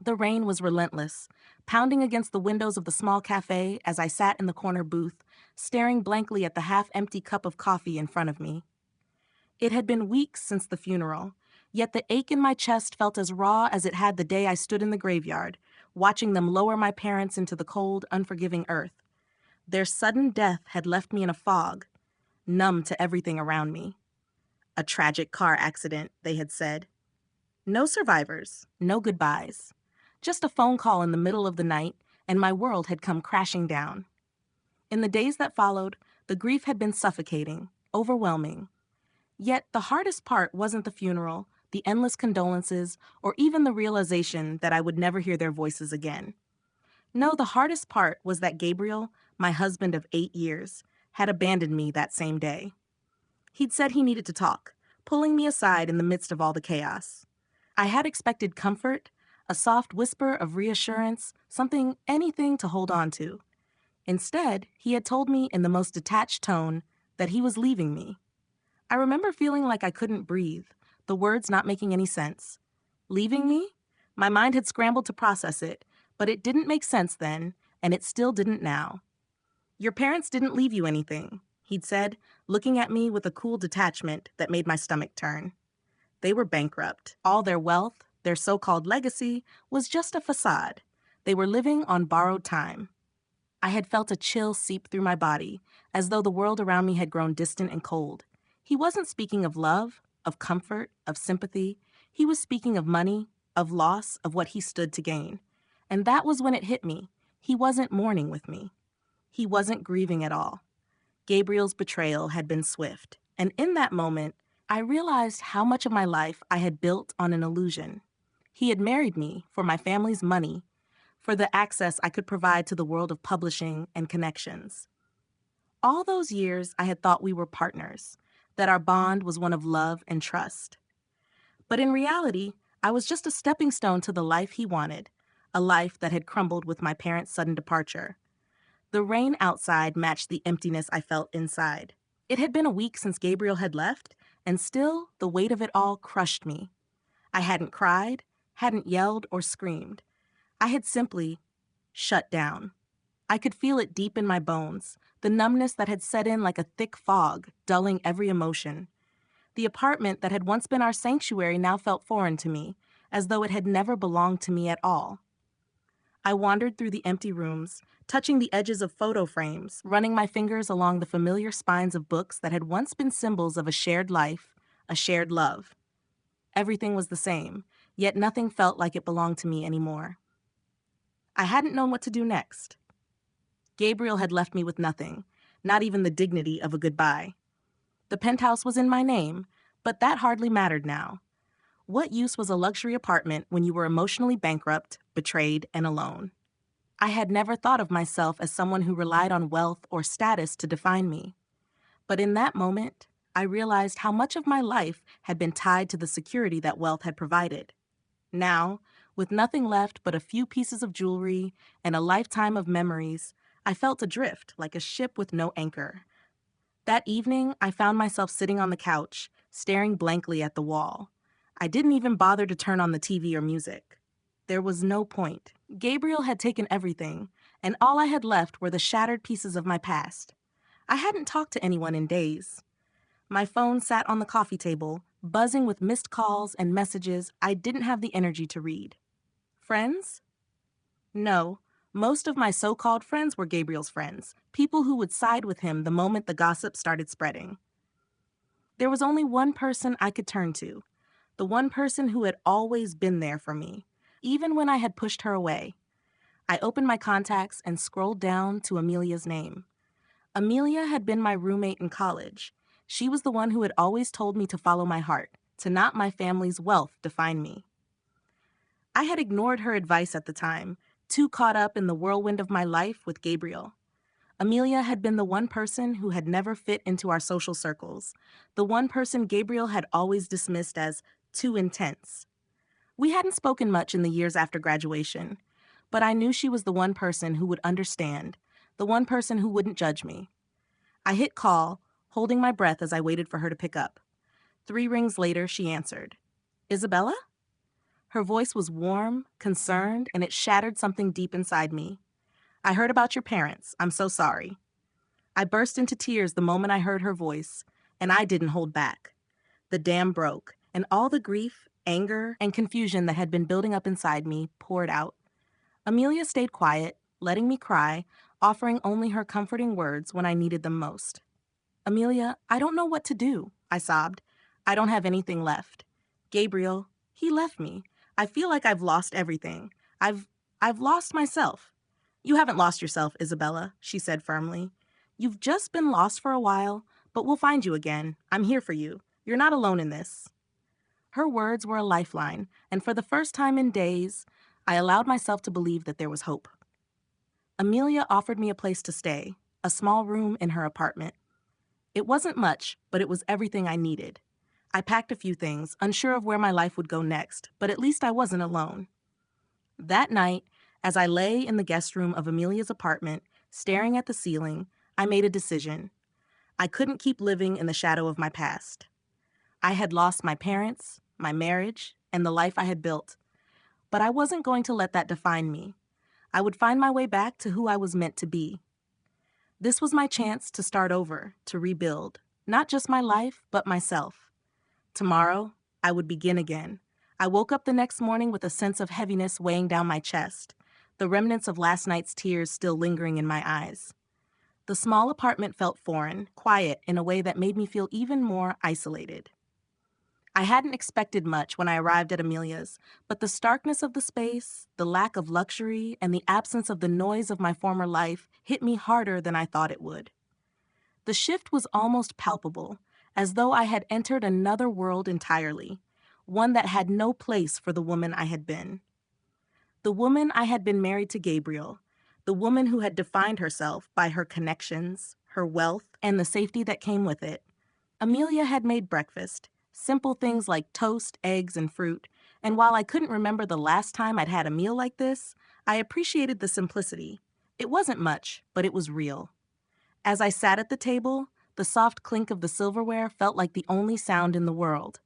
The rain was relentless, pounding against the windows of the small cafe as I sat in the corner booth, staring blankly at the half-empty cup of coffee in front of me. It had been weeks since the funeral, yet the ache in my chest felt as raw as it had the day I stood in the graveyard, watching them lower my parents into the cold, unforgiving earth. Their sudden death had left me in a fog, numb to everything around me. A tragic car accident, they had said. No survivors, no goodbyes. Just a phone call in the middle of the night, and my world had come crashing down. In the days that followed, the grief had been suffocating, overwhelming. Yet the hardest part wasn't the funeral, the endless condolences, or even the realization that I would never hear their voices again. No, the hardest part was that Gabriel, my husband of 8 years, had abandoned me that same day. He'd said he needed to talk, pulling me aside in the midst of all the chaos. I had expected comfort, a soft whisper of reassurance, anything to hold on to. Instead, he had told me in the most detached tone that he was leaving me. I remember feeling like I couldn't breathe, the words not making any sense. Leaving me? My mind had scrambled to process it, but it didn't make sense then, and it still didn't now. Your parents didn't leave you anything, he'd said, looking at me with a cool detachment that made my stomach turn. They were bankrupt. All their wealth, their so-called legacy, was just a facade. They were living on borrowed time. I had felt a chill seep through my body, as though the world around me had grown distant and cold. He wasn't speaking of love, of comfort, of sympathy. He was speaking of money, of loss, of what he stood to gain. And that was when it hit me. He wasn't mourning with me. He wasn't grieving at all. Gabriel's betrayal had been swift, and in that moment, I realized how much of my life I had built on an illusion. He had married me for my family's money, for the access I could provide to the world of publishing and connections. All those years, I had thought we were partners, that our bond was one of love and trust. But in reality, I was just a stepping stone to the life he wanted, a life that had crumbled with my parents' sudden departure. The rain outside matched the emptiness I felt inside. It had been a week since Gabriel had left, and still the weight of it all crushed me. I hadn't cried, hadn't yelled or screamed. I had simply shut down. I could feel it deep in my bones, the numbness that had set in like a thick fog, dulling every emotion. The apartment that had once been our sanctuary now felt foreign to me, as though it had never belonged to me at all. I wandered through the empty rooms, touching the edges of photo frames, running my fingers along the familiar spines of books that had once been symbols of a shared life, a shared love. Everything was the same, yet nothing felt like it belonged to me anymore. I hadn't known what to do next. Gabriel had left me with nothing, not even the dignity of a goodbye. The penthouse was in my name, but that hardly mattered now. What use was a luxury apartment when you were emotionally bankrupt, betrayed, and alone? I had never thought of myself as someone who relied on wealth or status to define me. But in that moment, I realized how much of my life had been tied to the security that wealth had provided. Now, with nothing left but a few pieces of jewelry and a lifetime of memories, I felt adrift like a ship with no anchor. That evening, I found myself sitting on the couch, staring blankly at the wall. I didn't even bother to turn on the TV or music. There was no point. Gabriel had taken everything, and all I had left were the shattered pieces of my past. I hadn't talked to anyone in days. My phone sat on the coffee table, buzzing with missed calls and messages I didn't have the energy to read. Friends? No. Most of my so-called friends were Gabriel's friends, people who would side with him the moment the gossip started spreading. There was only one person I could turn to, the one person who had always been there for me, even when I had pushed her away. I opened my contacts and scrolled down to Amelia's name. Amelia had been my roommate in college. She was the one who had always told me to follow my heart, to not my family's wealth define me. I had ignored her advice at the time, too caught up in the whirlwind of my life with Gabriel. Amelia had been the one person who had never fit into our social circles, the one person Gabriel had always dismissed as too intense. We hadn't spoken much in the years after graduation, but I knew she was the one person who would understand, the one person who wouldn't judge me. I hit call, holding my breath as I waited for her to pick up. 3 rings later, she answered. Isabella? Her voice was warm, concerned, and it shattered something deep inside me. "I heard about your parents. I'm so sorry." I burst into tears the moment I heard her voice, and I didn't hold back. The dam broke, and all the grief, anger, and confusion that had been building up inside me poured out. Amelia stayed quiet, letting me cry, offering only her comforting words when I needed them most. "Amelia, I don't know what to do," I sobbed. "I don't have anything left. Gabriel, he left me. I feel like I've lost everything. I've lost myself." "You haven't lost yourself, Isabella," she said firmly. "You've just been lost for a while, but we'll find you again. I'm here for you. You're not alone in this." Her words were a lifeline, and for the first time in days, I allowed myself to believe that there was hope. Amelia offered me a place to stay, a small room in her apartment. It wasn't much, but it was everything I needed. I packed a few things, unsure of where my life would go next, but at least I wasn't alone. That night, as I lay in the guest room of Amelia's apartment, staring at the ceiling, I made a decision. I couldn't keep living in the shadow of my past. I had lost my parents, my marriage, and the life I had built. But I wasn't going to let that define me. I would find my way back to who I was meant to be. This was my chance to start over, to rebuild, not just my life, but myself. Tomorrow, I would begin again. I woke up the next morning with a sense of heaviness weighing down my chest, the remnants of last night's tears still lingering in my eyes. The small apartment felt foreign, quiet in a way that made me feel even more isolated. I hadn't expected much when I arrived at Amelia's, but the starkness of the space, the lack of luxury, and the absence of the noise of my former life hit me harder than I thought it would. The shift was almost palpable, as though I had entered another world entirely, one that had no place for the woman I had been. The woman I had been married to Gabriel, the woman who had defined herself by her connections, her wealth, and the safety that came with it. Amelia had made breakfast, simple things like toast, eggs, and fruit, and while I couldn't remember the last time I'd had a meal like this, I appreciated the simplicity. It wasn't much, but it was real. As I sat at the table, the soft clink of the silverware felt like the only sound in the world.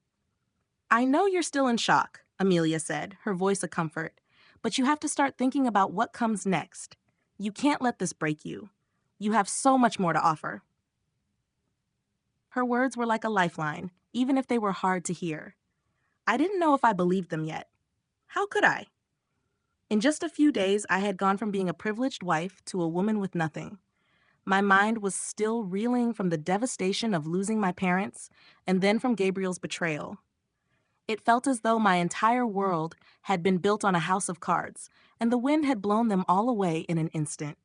"I know you're still in shock," Amelia said, her voice a comfort, "but you have to start thinking about what comes next. You can't let this break you. You have so much more to offer." Her words were like a lifeline, even if they were hard to hear. I didn't know if I believed them yet. How could I? In just a few days, I had gone from being a privileged wife to a woman with nothing. My mind was still reeling from the devastation of losing my parents and then from Gabriel's betrayal. It felt as though my entire world had been built on a house of cards, and the wind had blown them all away in an instant.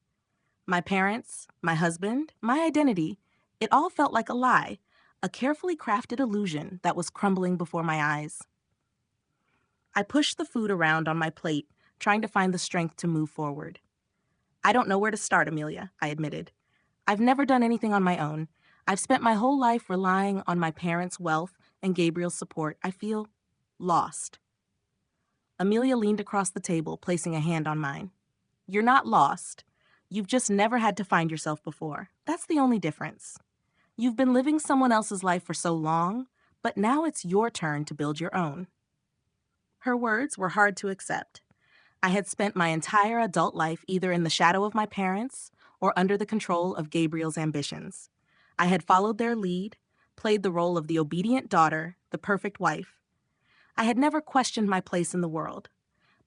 My parents, my husband, my identity, it all felt like a lie, a carefully crafted illusion that was crumbling before my eyes. I pushed the food around on my plate, trying to find the strength to move forward. "I don't know where to start, Amelia," I admitted. "I've never done anything on my own. I've spent my whole life relying on my parents' wealth and Gabriel's support. I feel lost." Amelia leaned across the table, placing a hand on mine. "You're not lost. You've just never had to find yourself before. That's the only difference. You've been living someone else's life for so long, but now it's your turn to build your own." Her words were hard to accept. I had spent my entire adult life either in the shadow of my parents or under the control of Gabriel's ambitions. I had followed their lead, played the role of the obedient daughter, the perfect wife. I had never questioned my place in the world.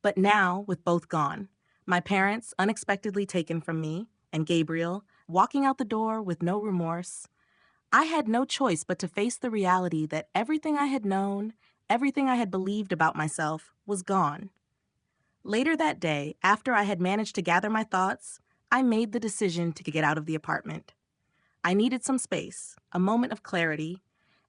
But now, with both gone, my parents unexpectedly taken from me, and Gabriel walking out the door with no remorse, I had no choice but to face the reality that everything I had known, everything I had believed about myself, was gone. Later that day, after I had managed to gather my thoughts, I made the decision to get out of the apartment. I needed some space, a moment of clarity,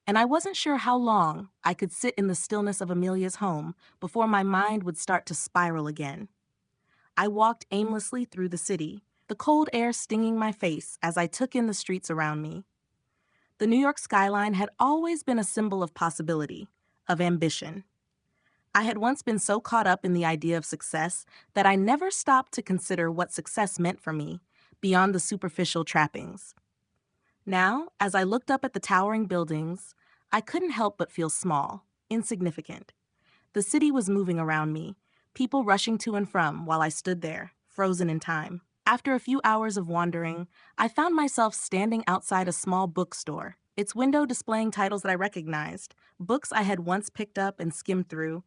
and I wasn't sure how long I could sit in the stillness of Amelia's home before my mind would start to spiral again. I walked aimlessly through the city, the cold air stinging my face as I took in the streets around me. The New York skyline had always been a symbol of possibility, of ambition. I had once been so caught up in the idea of success that I never stopped to consider what success meant for me, beyond the superficial trappings. Now, as I looked up at the towering buildings, I couldn't help but feel small, insignificant. The city was moving around me, people rushing to and from while I stood there, frozen in time. After a few hours of wandering, I found myself standing outside a small bookstore, its window displaying titles that I recognized, books I had once picked up and skimmed through,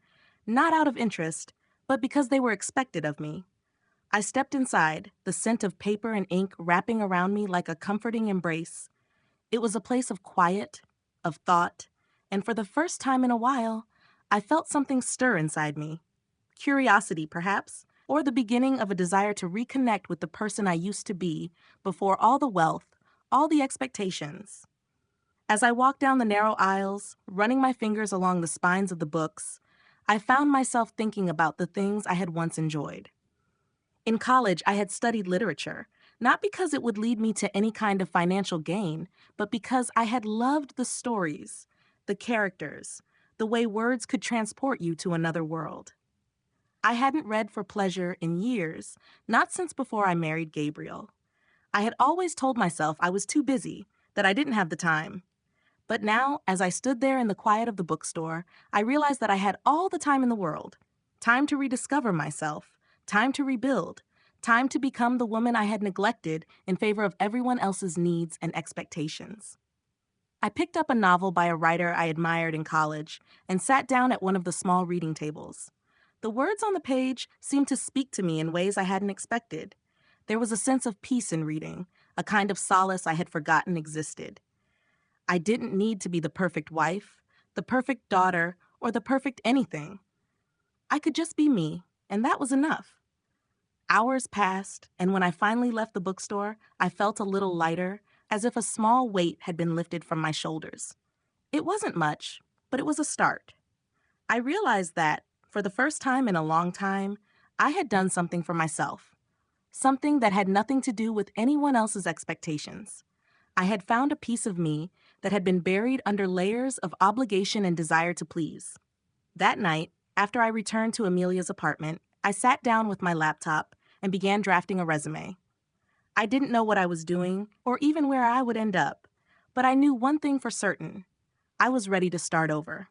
not out of interest, but because they were expected of me. I stepped inside, the scent of paper and ink wrapping around me like a comforting embrace. It was a place of quiet, of thought, and for the first time in a while, I felt something stir inside me. Curiosity, perhaps, or the beginning of a desire to reconnect with the person I used to be before all the wealth, all the expectations. As I walked down the narrow aisles, running my fingers along the spines of the books, I found myself thinking about the things I had once enjoyed. In college, I had studied literature, not because it would lead me to any kind of financial gain, but because I had loved the stories, the characters, the way words could transport you to another world. I hadn't read for pleasure in years, not since before I married Gabriel. I had always told myself I was too busy, that I didn't have the time. But now, as I stood there in the quiet of the bookstore, I realized that I had all the time in the world. Time to rediscover myself, time to rebuild, time to become the woman I had neglected in favor of everyone else's needs and expectations. I picked up a novel by a writer I admired in college and sat down at one of the small reading tables. The words on the page seemed to speak to me in ways I hadn't expected. There was a sense of peace in reading, a kind of solace I had forgotten existed. I didn't need to be the perfect wife, the perfect daughter, or the perfect anything. I could just be me, and that was enough. Hours passed, and when I finally left the bookstore, I felt a little lighter, as if a small weight had been lifted from my shoulders. It wasn't much, but it was a start. I realized that, for the first time in a long time, I had done something for myself. Something that had nothing to do with anyone else's expectations. I had found a piece of me that had been buried under layers of obligation and desire to please. That night, after I returned to Amelia's apartment, I sat down with my laptop and began drafting a resume. I didn't know what I was doing or even where I would end up, but I knew one thing for certain. I was ready to start over.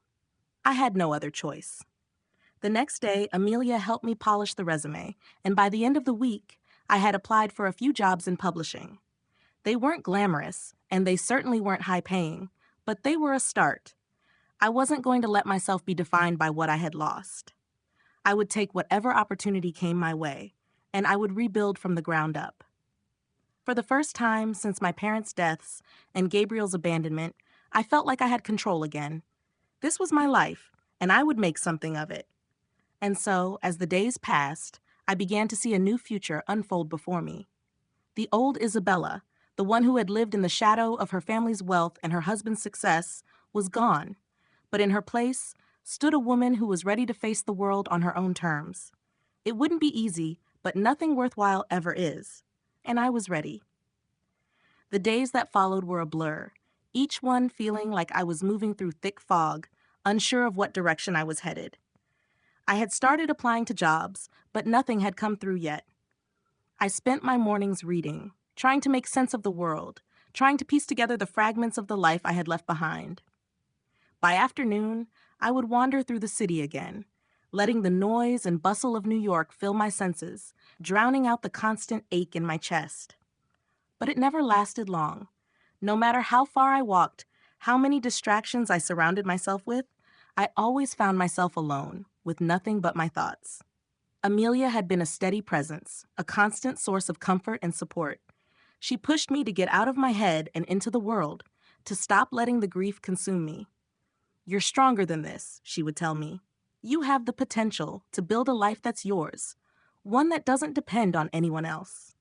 I had no other choice. The next day, Amelia helped me polish the resume, and by the end of the week, I had applied for a few jobs in publishing. They weren't glamorous, and they certainly weren't high-paying, but they were a start. I wasn't going to let myself be defined by what I had lost. I would take whatever opportunity came my way, and I would rebuild from the ground up. For the first time since my parents' deaths and Gabriel's abandonment, I felt like I had control again. This was my life, and I would make something of it. And so, as the days passed, I began to see a new future unfold before me. The old Isabella, the one who had lived in the shadow of her family's wealth and her husband's success, was gone, but in her place stood a woman who was ready to face the world on her own terms. It wouldn't be easy, but nothing worthwhile ever is, and I was ready. The days that followed were a blur, each one feeling like I was moving through thick fog, unsure of what direction I was headed. I had started applying to jobs, but nothing had come through yet. I spent my mornings reading, trying to make sense of the world, trying to piece together the fragments of the life I had left behind. By afternoon, I would wander through the city again, letting the noise and bustle of New York fill my senses, drowning out the constant ache in my chest. But it never lasted long. No matter how far I walked, how many distractions I surrounded myself with, I always found myself alone, with nothing but my thoughts. Amelia had been a steady presence, a constant source of comfort and support. She pushed me to get out of my head and into the world, to stop letting the grief consume me. "You're stronger than this," she would tell me. "You have the potential to build a life that's yours, one that doesn't depend on anyone else."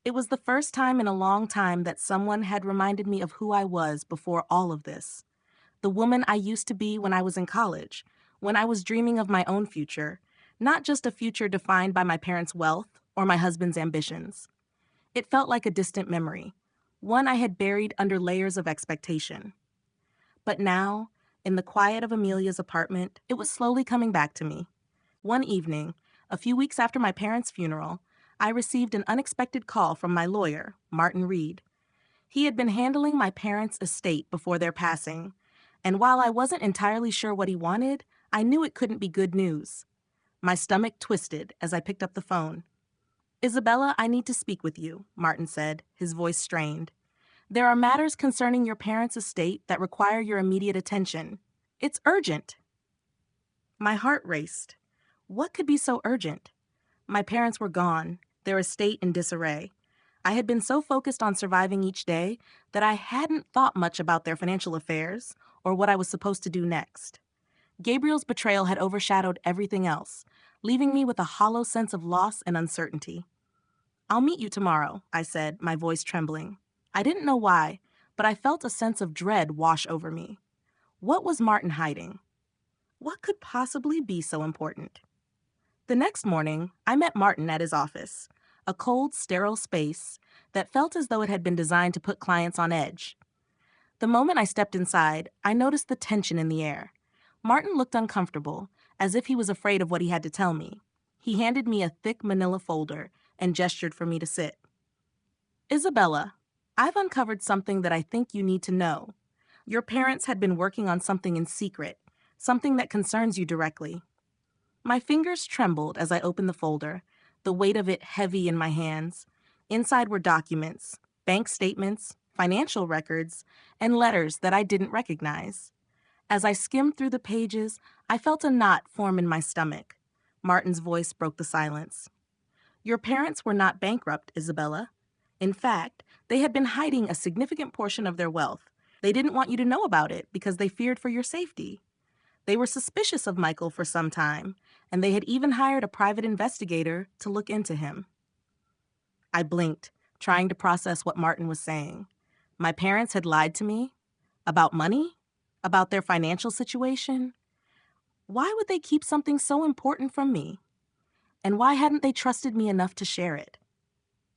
It was the first time in a long time that someone had reminded me of who I was before all of this. The woman I used to be when I was in college, when I was dreaming of my own future, not just a future defined by my parents' wealth or my husband's ambitions. It felt like a distant memory, one I had buried under layers of expectation. But now, in the quiet of Amelia's apartment, it was slowly coming back to me. One evening, a few weeks after my parents' funeral, I received an unexpected call from my lawyer, Martin Reed. He had been handling my parents' estate before their passing, and while I wasn't entirely sure what he wanted, I knew it couldn't be good news. My stomach twisted as I picked up the phone. Isabella, I need to speak with you, Martin said, his voice strained. There are matters concerning your parents' estate that require your immediate attention. It's urgent. My heart raced. What could be so urgent? My parents were gone, their estate in disarray. I had been so focused on surviving each day that I hadn't thought much about their financial affairs or what I was supposed to do next. Gabriel's betrayal had overshadowed everything else, leaving me with a hollow sense of loss and uncertainty. I'll meet you tomorrow, I said, my voice trembling. I didn't know why, but I felt a sense of dread wash over me. What was Martin hiding? What could possibly be so important? The next morning, I met Martin at his office, a cold, sterile space that felt as though it had been designed to put clients on edge. The moment I stepped inside, I noticed the tension in the air. Martin looked uncomfortable, as if he was afraid of what he had to tell me. He handed me a thick manila folder and gestured for me to sit. Isabella, I've uncovered something that I think you need to know. Your parents had been working on something in secret, something that concerns you directly. My fingers trembled as I opened the folder, the weight of it heavy in my hands. Inside were documents, bank statements, financial records, and letters that I didn't recognize. As I skimmed through the pages, I felt a knot form in my stomach. Martin's voice broke the silence. Your parents were not bankrupt, Isabella. In fact, they had been hiding a significant portion of their wealth. They didn't want you to know about it because they feared for your safety. They were suspicious of Michael for some time, and they had even hired a private investigator to look into him. I blinked, trying to process what Martin was saying. My parents had lied to me? About money? About their financial situation? Why would they keep something so important from me? And why hadn't they trusted me enough to share it?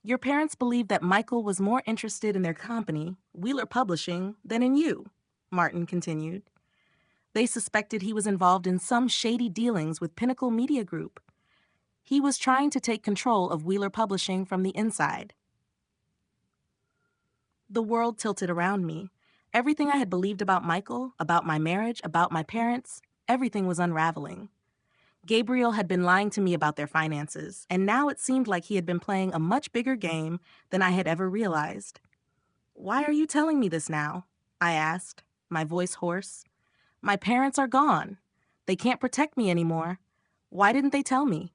Your parents believed that Michael was more interested in their company, Wheeler Publishing, than in you, Martin continued. They suspected he was involved in some shady dealings with Pinnacle Media Group. He was trying to take control of Wheeler Publishing from the inside. The world tilted around me. Everything I had believed about Michael, about my marriage, about my parents, everything was unraveling. Gabriel had been lying to me about their finances, and now it seemed like he had been playing a much bigger game than I had ever realized. Why are you telling me this now? I asked, my voice hoarse. My parents are gone. They can't protect me anymore. Why didn't they tell me?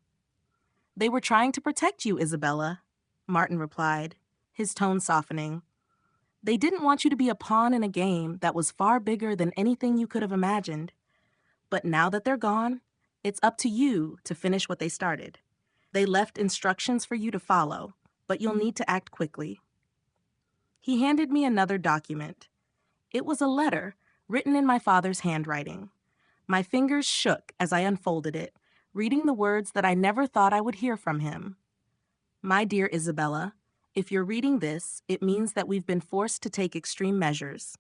They were trying to protect you, Isabella, Martin replied, his tone softening. They didn't want you to be a pawn in a game that was far bigger than anything you could have imagined. But now that they're gone, it's up to you to finish what they started. They left instructions for you to follow, but you'll need to act quickly. He handed me another document. It was a letter written in my father's handwriting. My fingers shook as I unfolded it, reading the words that I never thought I would hear from him. My dear Isabella, if you're reading this, it means that we've been forced to take extreme measures.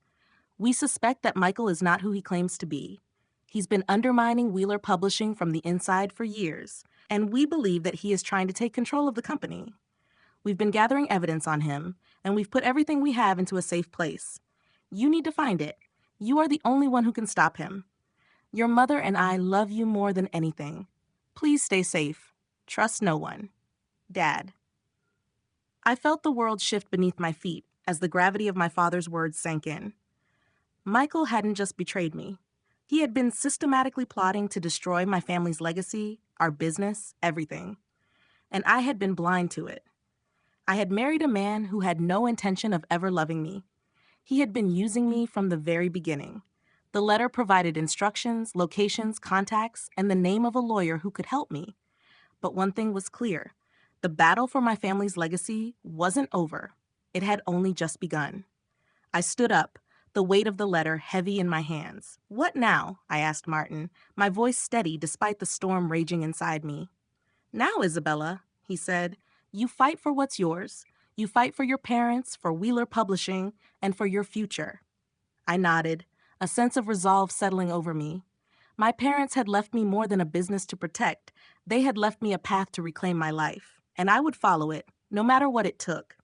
We suspect that Michael is not who he claims to be. He's been undermining Wheeler Publishing from the inside for years, and we believe that he is trying to take control of the company. We've been gathering evidence on him, and we've put everything we have into a safe place. You need to find it. You are the only one who can stop him. Your mother and I love you more than anything. Please stay safe. Trust no one. Dad. I felt the world shift beneath my feet as the gravity of my father's words sank in. Michael hadn't just betrayed me. He had been systematically plotting to destroy my family's legacy, our business, everything. And I had been blind to it. I had married a man who had no intention of ever loving me. He had been using me from the very beginning. The letter provided instructions, locations, contacts, and the name of a lawyer who could help me. But one thing was clear. The battle for my family's legacy wasn't over. It had only just begun. I stood up, the weight of the letter heavy in my hands. What now? I asked Martin, my voice steady despite the storm raging inside me. Now, Isabella, he said, you fight for what's yours. You fight for your parents, for Wheeler Publishing, and for your future. I nodded, a sense of resolve settling over me. My parents had left me more than a business to protect. They had left me a path to reclaim my life, and I would follow it, no matter what it took.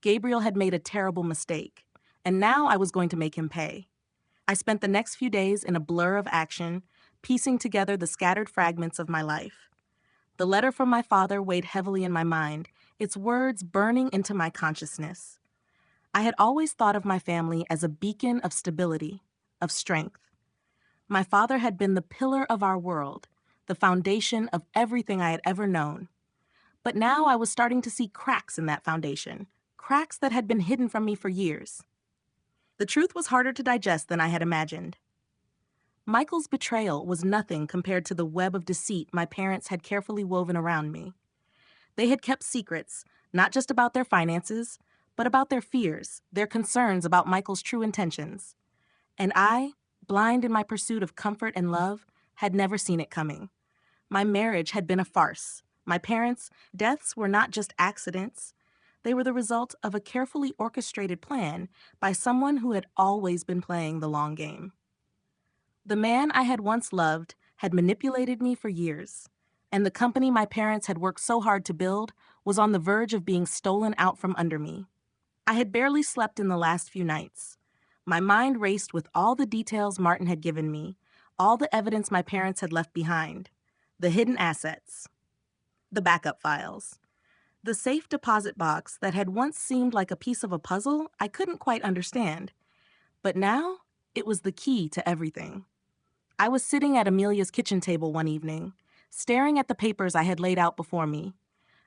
Gabriel had made a terrible mistake, and now I was going to make him pay. I spent the next few days in a blur of action, piecing together the scattered fragments of my life. The letter from my father weighed heavily in my mind, its words burning into my consciousness. I had always thought of my family as a beacon of stability, of strength. My father had been the pillar of our world, the foundation of everything I had ever known. But now I was starting to see cracks in that foundation, cracks that had been hidden from me for years. The truth was harder to digest than I had imagined. Michael's betrayal was nothing compared to the web of deceit my parents had carefully woven around me. They had kept secrets, not just about their finances, but about their fears, their concerns about Michael's true intentions. And I, blind in my pursuit of comfort and love, had never seen it coming. My marriage had been a farce. My parents' deaths were not just accidents. They were the result of a carefully orchestrated plan by someone who had always been playing the long game. The man I had once loved had manipulated me for years, and the company my parents had worked so hard to build was on the verge of being stolen out from under me. I had barely slept in the last few nights. My mind raced with all the details Martin had given me, all the evidence my parents had left behind, the hidden assets, the backup files. The safe deposit box that had once seemed like a piece of a puzzle I couldn't quite understand, but now it was the key to everything. I was sitting at Amelia's kitchen table one evening, staring at the papers I had laid out before me,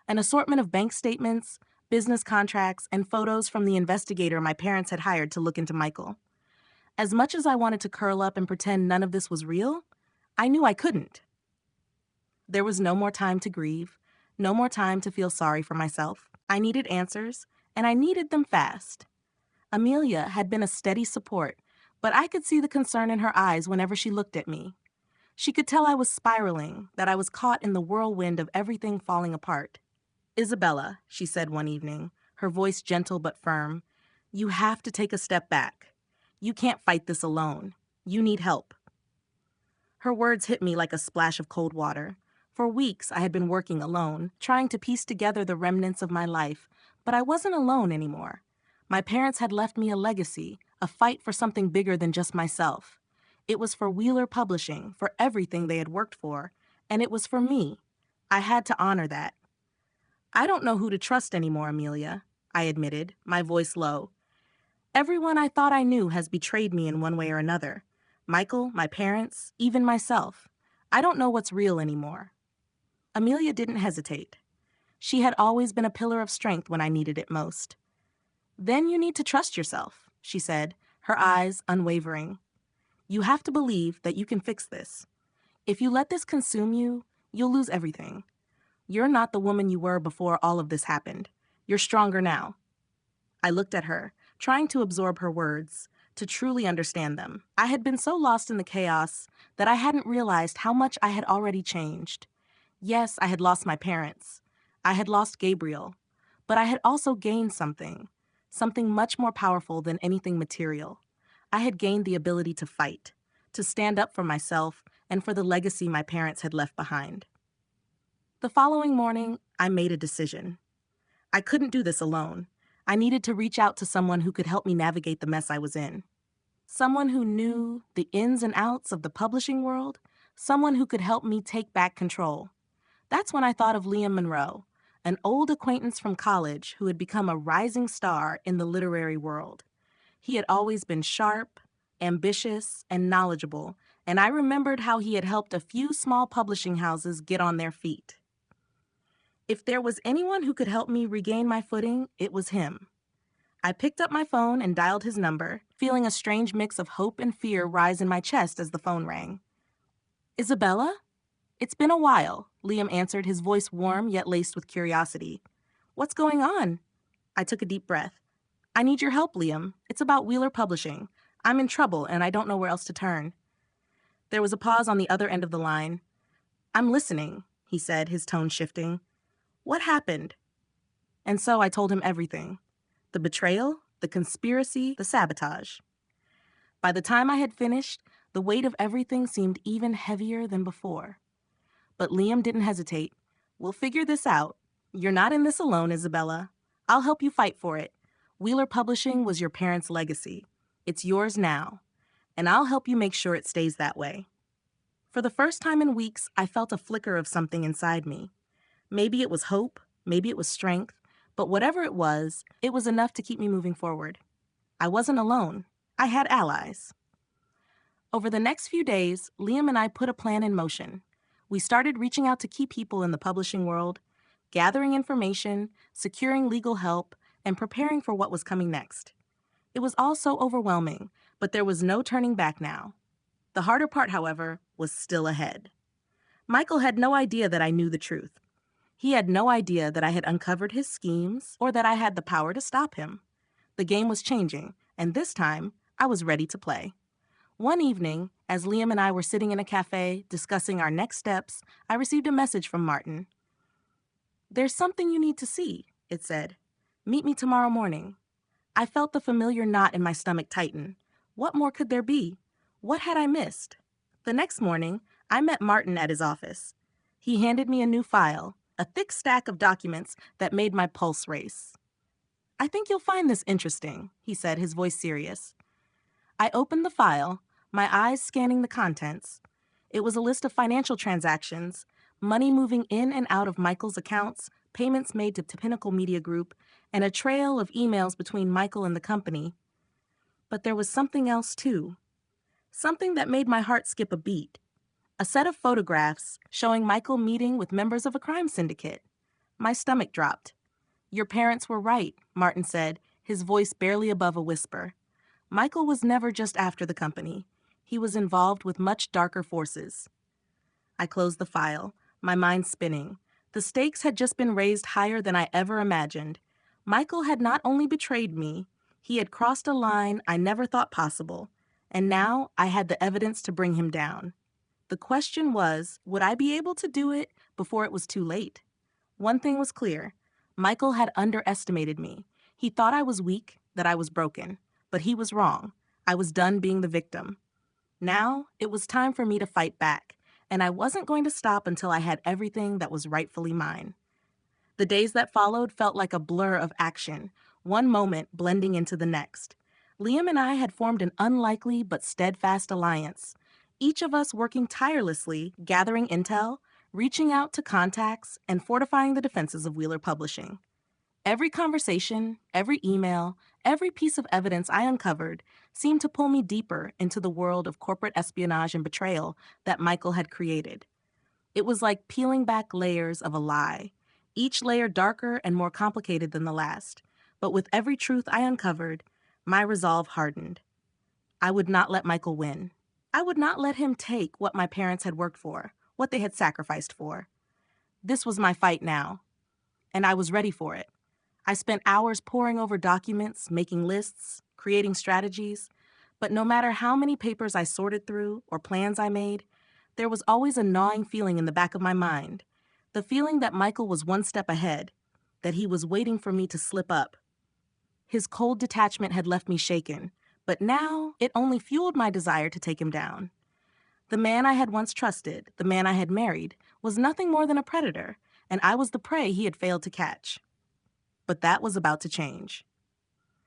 an assortment of bank statements, business contracts, and photos from the investigator my parents had hired to look into Michael. As much as I wanted to curl up and pretend none of this was real, I knew I couldn't. There was no more time to grieve, no more time to feel sorry for myself. I needed answers, and I needed them fast. Amelia had been a steady support, but I could see the concern in her eyes whenever she looked at me. She could tell I was spiraling, that I was caught in the whirlwind of everything falling apart. "Isabella," she said one evening, her voice gentle but firm, "you have to take a step back. You can't fight this alone. You need help." Her words hit me like a splash of cold water. For weeks, I had been working alone, trying to piece together the remnants of my life, but I wasn't alone anymore. My parents had left me a legacy, a fight for something bigger than just myself. It was for Wheeler Publishing, for everything they had worked for, and it was for me. I had to honor that. "I don't know who to trust anymore, Amelia," I admitted, my voice low. "Everyone I thought I knew has betrayed me in one way or another. Michael, my parents, even myself. I don't know what's real anymore." Amelia didn't hesitate. She had always been a pillar of strength when I needed it most. "Then you need to trust yourself," she said, her eyes unwavering. "You have to believe that you can fix this. If you let this consume you, you'll lose everything. You're not the woman you were before all of this happened. You're stronger now." I looked at her, trying to absorb her words, to truly understand them. I had been so lost in the chaos that I hadn't realized how much I had already changed. Yes, I had lost my parents. I had lost Gabriel. But I had also gained something much more powerful than anything material. I had gained the ability to fight, to stand up for myself and for the legacy my parents had left behind. The following morning, I made a decision. I couldn't do this alone. I needed to reach out to someone who could help me navigate the mess I was in. Someone who knew the ins and outs of the publishing world, someone who could help me take back control. That's when I thought of Liam Monroe, an old acquaintance from college who had become a rising star in the literary world. He had always been sharp, ambitious, and knowledgeable, and I remembered how he had helped a few small publishing houses get on their feet. If there was anyone who could help me regain my footing, it was him. I picked up my phone and dialed his number, feeling a strange mix of hope and fear rise in my chest as the phone rang. "Isabella?" "It's been a while," Liam answered, his voice warm yet laced with curiosity. "What's going on?" I took a deep breath. "I need your help, Liam. It's about Wheeler Publishing. I'm in trouble and I don't know where else to turn." There was a pause on the other end of the line. "I'm listening," he said, his tone shifting. "What happened?" And so I told him everything. The betrayal, the conspiracy, the sabotage. By the time I had finished, the weight of everything seemed even heavier than before. But Liam didn't hesitate. "We'll figure this out. You're not in this alone, Isabella. I'll help you fight for it. Wheeler Publishing was your parents' legacy. It's yours now. And I'll help you make sure it stays that way." For the first time in weeks, I felt a flicker of something inside me. Maybe it was hope, maybe it was strength, but whatever it was enough to keep me moving forward. I wasn't alone. I had allies. Over the next few days, Liam and I put a plan in motion. We started reaching out to key people in the publishing world, gathering information, securing legal help, and preparing for what was coming next. It was all so overwhelming, but there was no turning back now. The harder part, however, was still ahead. Michael had no idea that I knew the truth. He had no idea that I had uncovered his schemes or that I had the power to stop him. The game was changing, and this time, I was ready to play. One evening, as Liam and I were sitting in a cafe discussing our next steps, I received a message from Martin. "There's something you need to see," it said. "Meet me tomorrow morning." I felt the familiar knot in my stomach tighten. What more could there be? What had I missed? The next morning, I met Martin at his office. He handed me a new file, a thick stack of documents that made my pulse race. "I think you'll find this interesting," he said, his voice serious. I opened the file, my eyes scanning the contents. It was a list of financial transactions, money moving in and out of Michael's accounts, payments made to Pinnacle Media Group, and a trail of emails between Michael and the company. But there was something else, too. Something that made my heart skip a beat. A set of photographs showing Michael meeting with members of a crime syndicate. My stomach dropped. "Your parents were right," Martin said, his voice barely above a whisper. Michael was never just after the company. He was involved with much darker forces. I closed the file, my mind spinning. The stakes had just been raised higher than I ever imagined. Michael had not only betrayed me, he had crossed a line I never thought possible, and now I had the evidence to bring him down. The question was, would I be able to do it before it was too late? One thing was clear. Michael had underestimated me. He thought I was weak, that I was broken. But he was wrong. I was done being the victim. Now, it was time for me to fight back, and I wasn't going to stop until I had everything that was rightfully mine. The days that followed felt like a blur of action, one moment blending into the next. Liam and I had formed an unlikely but steadfast alliance, each of us working tirelessly, gathering intel, reaching out to contacts, and fortifying the defenses of Wheeler Publishing. Every conversation, every email, every piece of evidence I uncovered seemed to pull me deeper into the world of corporate espionage and betrayal that Michael had created. It was like peeling back layers of a lie, each layer darker and more complicated than the last. But with every truth I uncovered, my resolve hardened. I would not let Michael win. I would not let him take what my parents had worked for, what they had sacrificed for. This was my fight now, and I was ready for it. I spent hours poring over documents, making lists, creating strategies, but no matter how many papers I sorted through or plans I made, there was always a gnawing feeling in the back of my mind, the feeling that Michael was one step ahead, that he was waiting for me to slip up. His cold detachment had left me shaken, but now it only fueled my desire to take him down. The man I had once trusted, the man I had married, was nothing more than a predator, and I was the prey he had failed to catch. But that was about to change.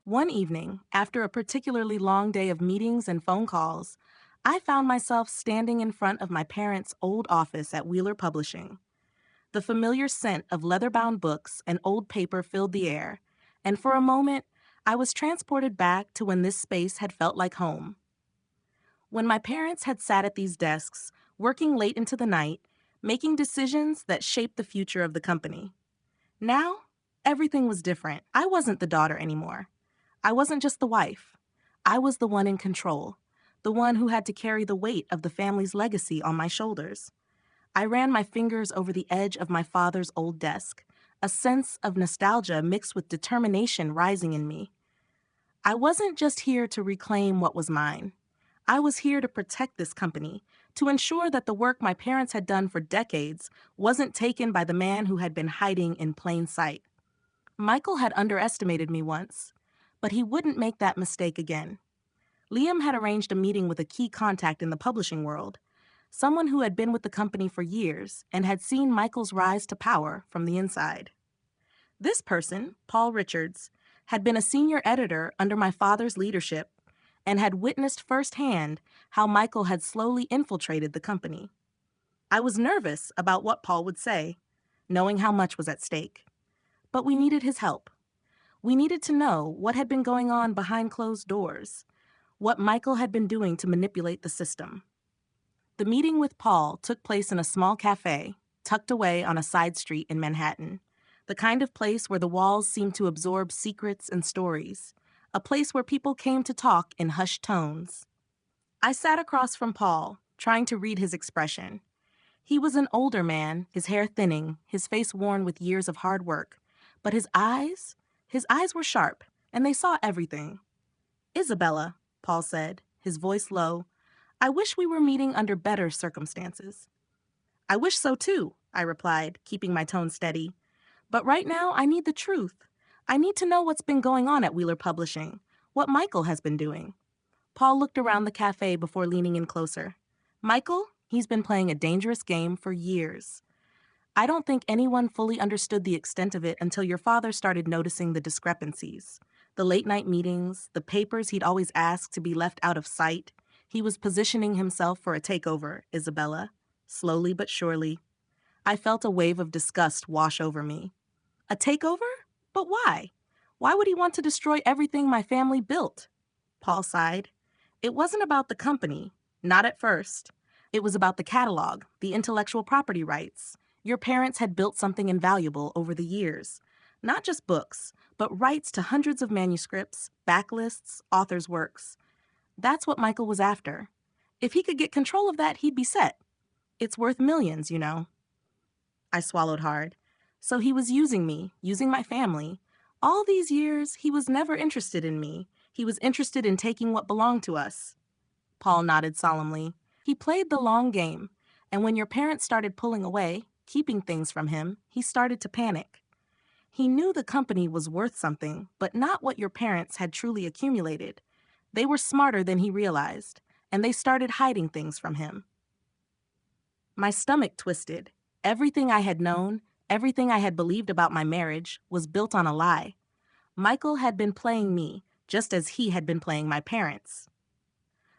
One evening, after a particularly long day of meetings and phone calls, I found myself standing in front of my parents' old office at Wheeler Publishing. The familiar scent of leather-bound books and old paper filled the air, and for a moment, I was transported back to when this space had felt like home. When my parents had sat at these desks, working late into the night, making decisions that shaped the future of the company. Now, everything was different. I wasn't the daughter anymore. I wasn't just the wife. I was the one in control, the one who had to carry the weight of the family's legacy on my shoulders. I ran my fingers over the edge of my father's old desk, a sense of nostalgia mixed with determination rising in me. I wasn't just here to reclaim what was mine. I was here to protect this company, to ensure that the work my parents had done for decades wasn't taken by the man who had been hiding in plain sight. Michael had underestimated me once, but he wouldn't make that mistake again. Liam had arranged a meeting with a key contact in the publishing world, someone who had been with the company for years and had seen Michael's rise to power from the inside. This person, Paul Richards, had been a senior editor under my father's leadership and had witnessed firsthand how Michael had slowly infiltrated the company. I was nervous about what Paul would say, knowing how much was at stake. But we needed his help. We needed to know what had been going on behind closed doors, what Michael had been doing to manipulate the system. The meeting with Paul took place in a small cafe, tucked away on a side street in Manhattan, the kind of place where the walls seemed to absorb secrets and stories, a place where people came to talk in hushed tones. I sat across from Paul, trying to read his expression. He was an older man, his hair thinning, his face worn with years of hard work, but his eyes were sharp, and they saw everything. "Isabella," Paul said, his voice low, "I wish we were meeting under better circumstances." "I wish so too," I replied, keeping my tone steady. "But right now, I need the truth. I need to know what's been going on at Wheeler Publishing, what Michael has been doing." Paul looked around the cafe before leaning in closer. "Michael, he's been playing a dangerous game for years. I don't think anyone fully understood the extent of it until your father started noticing the discrepancies. The late-night meetings, the papers he'd always asked to be left out of sight. He was positioning himself for a takeover, Isabella. Slowly but surely. I felt a wave of disgust wash over me. A takeover? But why? Why would he want to destroy everything my family built?" Paul sighed. "It wasn't about the company. Not at first. It was about the catalog, the intellectual property rights. Your parents had built something invaluable over the years. Not just books, but rights to hundreds of manuscripts, backlists, authors' works. That's what Michael was after. If he could get control of that, he'd be set. It's worth millions, you know." I swallowed hard. So he was using me, using my family. All these years, he was never interested in me. He was interested in taking what belonged to us. Paul nodded solemnly. "He played the long game, and when your parents started pulling away, keeping things from him, he started to panic. He knew the company was worth something, but not what your parents had truly accumulated. They were smarter than he realized, and they started hiding things from him." My stomach twisted. Everything I had known, everything I had believed about my marriage, was built on a lie. Michael had been playing me, just as he had been playing my parents.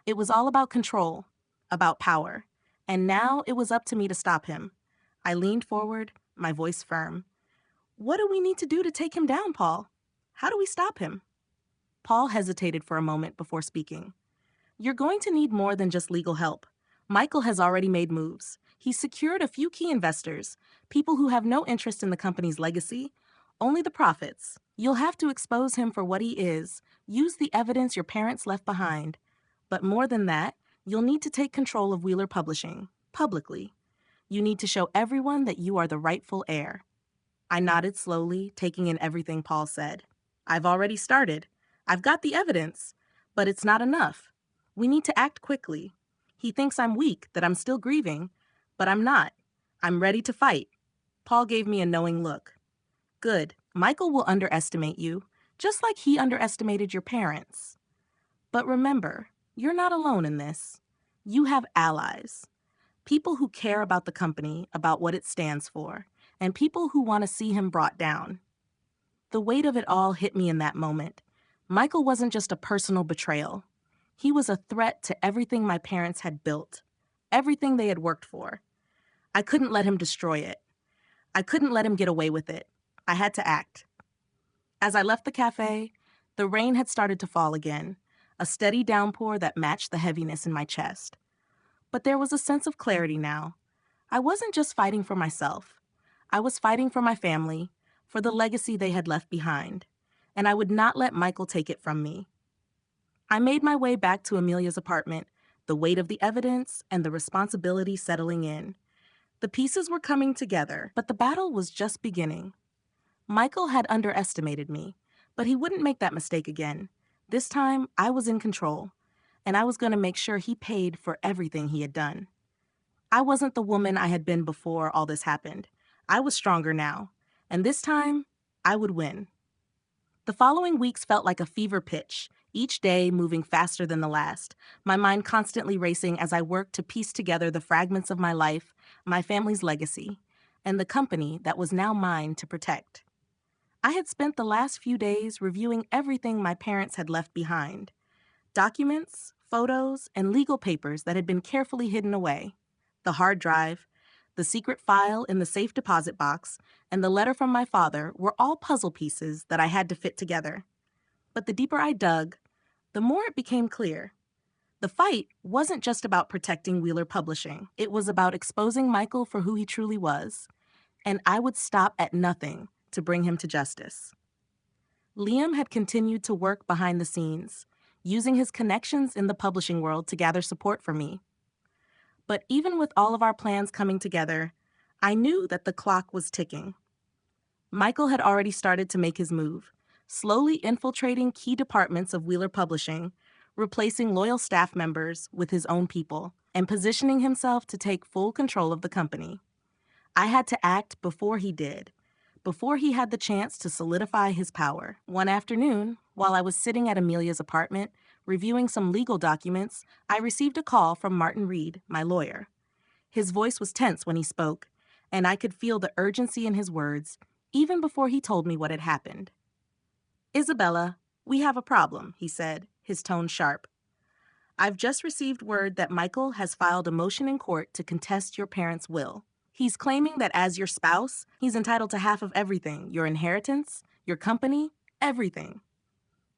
It was all about control, about power, and now it was up to me to stop him. I leaned forward, my voice firm. "What do we need to do to take him down, Paul? How do we stop him?" Paul hesitated for a moment before speaking. "You're going to need more than just legal help. Michael has already made moves. He's secured a few key investors, people who have no interest in the company's legacy, only the profits. You'll have to expose him for what he is, use the evidence your parents left behind. But more than that, you'll need to take control of Wheeler Publishing, publicly. You need to show everyone that you are the rightful heir." I nodded slowly, taking in everything Paul said. "I've already started. I've got the evidence, but it's not enough. We need to act quickly. He thinks I'm weak, that I'm still grieving, but I'm not. I'm ready to fight." Paul gave me a knowing look. "Good. Michael will underestimate you, just like he underestimated your parents. But remember, you're not alone in this. You have allies. People who care about the company, about what it stands for, and people who want to see him brought down." The weight of it all hit me in that moment. Michael wasn't just a personal betrayal. He was a threat to everything my parents had built, everything they had worked for. I couldn't let him destroy it. I couldn't let him get away with it. I had to act. As I left the cafe, the rain had started to fall again, a steady downpour that matched the heaviness in my chest. But there was a sense of clarity now. I wasn't just fighting for myself. I was fighting for my family, for the legacy they had left behind, and I would not let Michael take it from me. I made my way back to Amelia's apartment, the weight of the evidence and the responsibility settling in. The pieces were coming together, but the battle was just beginning. Michael had underestimated me, but he wouldn't make that mistake again. This time, I was in control, and I was going to make sure he paid for everything he had done. I wasn't the woman I had been before all this happened. I was stronger now, and this time, I would win. The following weeks felt like a fever pitch, each day moving faster than the last, my mind constantly racing as I worked to piece together the fragments of my life, my family's legacy, and the company that was now mine to protect. I had spent the last few days reviewing everything my parents had left behind. Documents, photos, and legal papers that had been carefully hidden away. The hard drive, The secret file in the safe deposit box and the letter from my father were all puzzle pieces that I had to fit together. But the deeper I dug, the more it became clear. The fight wasn't just about protecting Wheeler Publishing. It was about exposing Michael for who he truly was, and I would stop at nothing to bring him to justice. Liam had continued to work behind the scenes, using his connections in the publishing world to gather support for me. But even with all of our plans coming together, I knew that the clock was ticking. Michael had already started to make his move, slowly infiltrating key departments of Wheeler Publishing, replacing loyal staff members with his own people, and positioning himself to take full control of the company. I had to act before he did, before he had the chance to solidify his power. One afternoon, while I was sitting at Amelia's apartment, reviewing some legal documents, I received a call from Martin Reed, my lawyer. His voice was tense when he spoke, and I could feel the urgency in his words, even before he told me what had happened. "Isabella, we have a problem," he said, his tone sharp. "I've just received word that Michael has filed a motion in court to contest your parents' will. He's claiming that as your spouse, he's entitled to half of everything, your inheritance, your company, everything."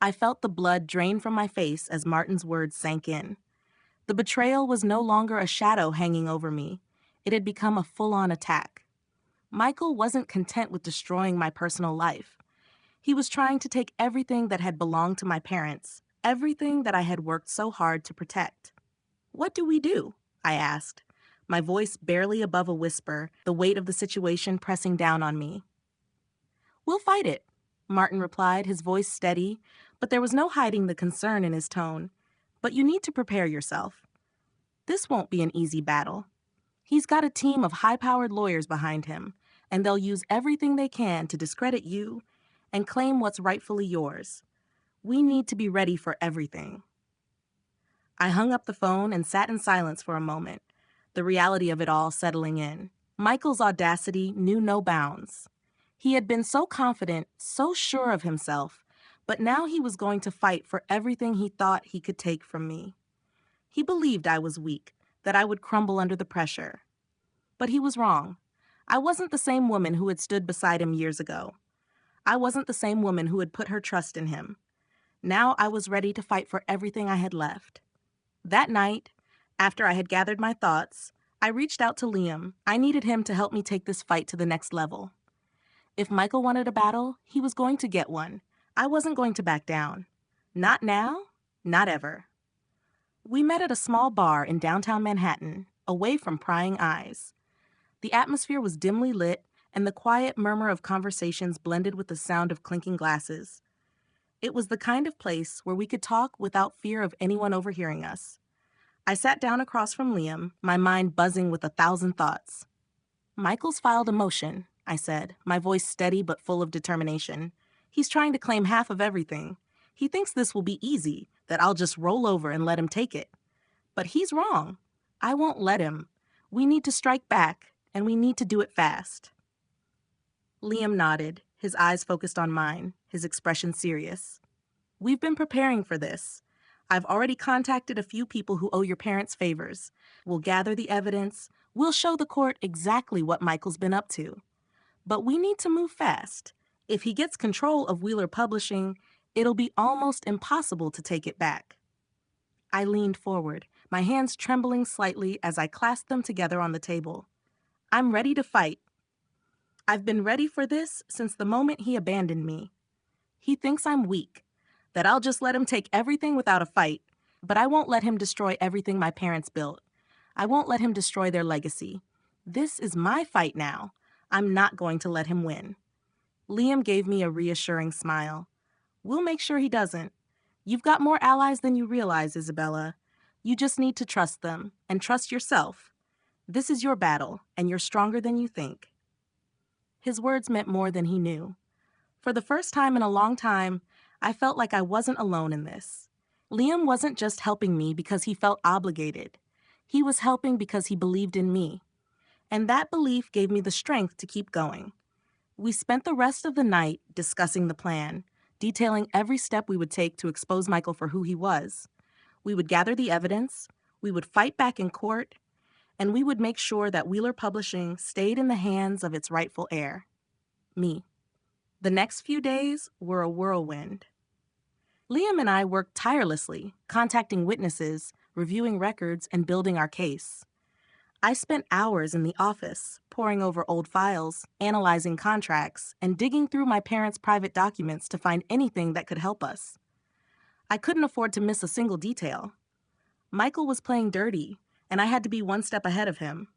I felt the blood drain from my face as Martin's words sank in. The betrayal was no longer a shadow hanging over me. It had become a full-on attack. Michael wasn't content with destroying my personal life. He was trying to take everything that had belonged to my parents, everything that I had worked so hard to protect. "What do we do?" I asked, my voice barely above a whisper, the weight of the situation pressing down on me. "We'll fight it," Martin replied, his voice steady, but there was no hiding the concern in his tone. "But you need to prepare yourself. This won't be an easy battle. He's got a team of high-powered lawyers behind him, and they'll use everything they can to discredit you and claim what's rightfully yours. We need to be ready for everything." I hung up the phone and sat in silence for a moment, the reality of it all settling in. Michael's audacity knew no bounds. He had been so confident, so sure of himself, but now he was going to fight for everything he thought he could take from me. He believed I was weak, that I would crumble under the pressure. But he was wrong. I wasn't the same woman who had stood beside him years ago. I wasn't the same woman who had put her trust in him. Now I was ready to fight for everything I had left. That night, after I had gathered my thoughts, I reached out to Liam. I needed him to help me take this fight to the next level. If Michael wanted a battle, he was going to get one. I wasn't going to back down. Not now, not ever. We met at a small bar in downtown Manhattan, away from prying eyes. The atmosphere was dimly lit, and the quiet murmur of conversations blended with the sound of clinking glasses. It was the kind of place where we could talk without fear of anyone overhearing us. I sat down across from Liam, my mind buzzing with 1,000 thoughts. "Michael's filed a motion," I said, my voice steady but full of determination. "He's trying to claim half of everything. He thinks this will be easy, that I'll just roll over and let him take it. But he's wrong. I won't let him. We need to strike back, and we need to do it fast." Liam nodded, his eyes focused on mine, his expression serious. "We've been preparing for this. I've already contacted a few people who owe your parents favors. We'll gather the evidence. We'll show the court exactly what Michael's been up to. But we need to move fast. If he gets control of Wheeler Publishing, it'll be almost impossible to take it back." I leaned forward, my hands trembling slightly as I clasped them together on the table. "I'm ready to fight. I've been ready for this since the moment he abandoned me. He thinks I'm weak, that I'll just let him take everything without a fight, but I won't let him destroy everything my parents built. I won't let him destroy their legacy. This is my fight now. I'm not going to let him win." Liam gave me a reassuring smile. "We'll make sure he doesn't. You've got more allies than you realize, Isabella. You just need to trust them, and trust yourself. This is your battle, and you're stronger than you think." His words meant more than he knew. For the first time in a long time, I felt like I wasn't alone in this. Liam wasn't just helping me because he felt obligated. He was helping because he believed in me. And that belief gave me the strength to keep going. We spent the rest of the night discussing the plan, detailing every step we would take to expose Michael for who he was. We would gather the evidence, we would fight back in court, and we would make sure that Wheeler Publishing stayed in the hands of its rightful heir, me. The next few days were a whirlwind. Liam and I worked tirelessly, contacting witnesses, reviewing records, and building our case. I spent hours in the office, poring over old files, analyzing contracts, and digging through my parents' private documents to find anything that could help us. I couldn't afford to miss a single detail. Michael was playing dirty, and I had to be one step ahead of him.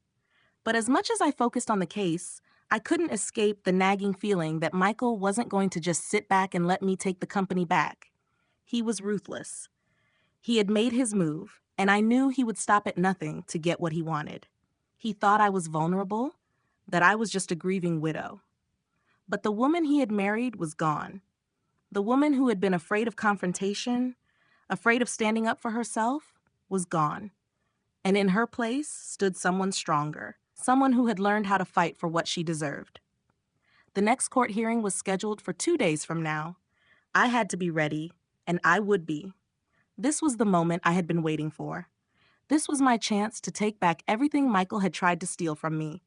But as much as I focused on the case, I couldn't escape the nagging feeling that Michael wasn't going to just sit back and let me take the company back. He was ruthless. He had made his move, and I knew he would stop at nothing to get what he wanted. He thought I was vulnerable, that I was just a grieving widow. But the woman he had married was gone. The woman who had been afraid of confrontation, afraid of standing up for herself, was gone. And in her place stood someone stronger, someone who had learned how to fight for what she deserved. The next court hearing was scheduled for 2 days from now. I had to be ready, and I would be. This was the moment I had been waiting for. This was my chance to take back everything Michael had tried to steal from me.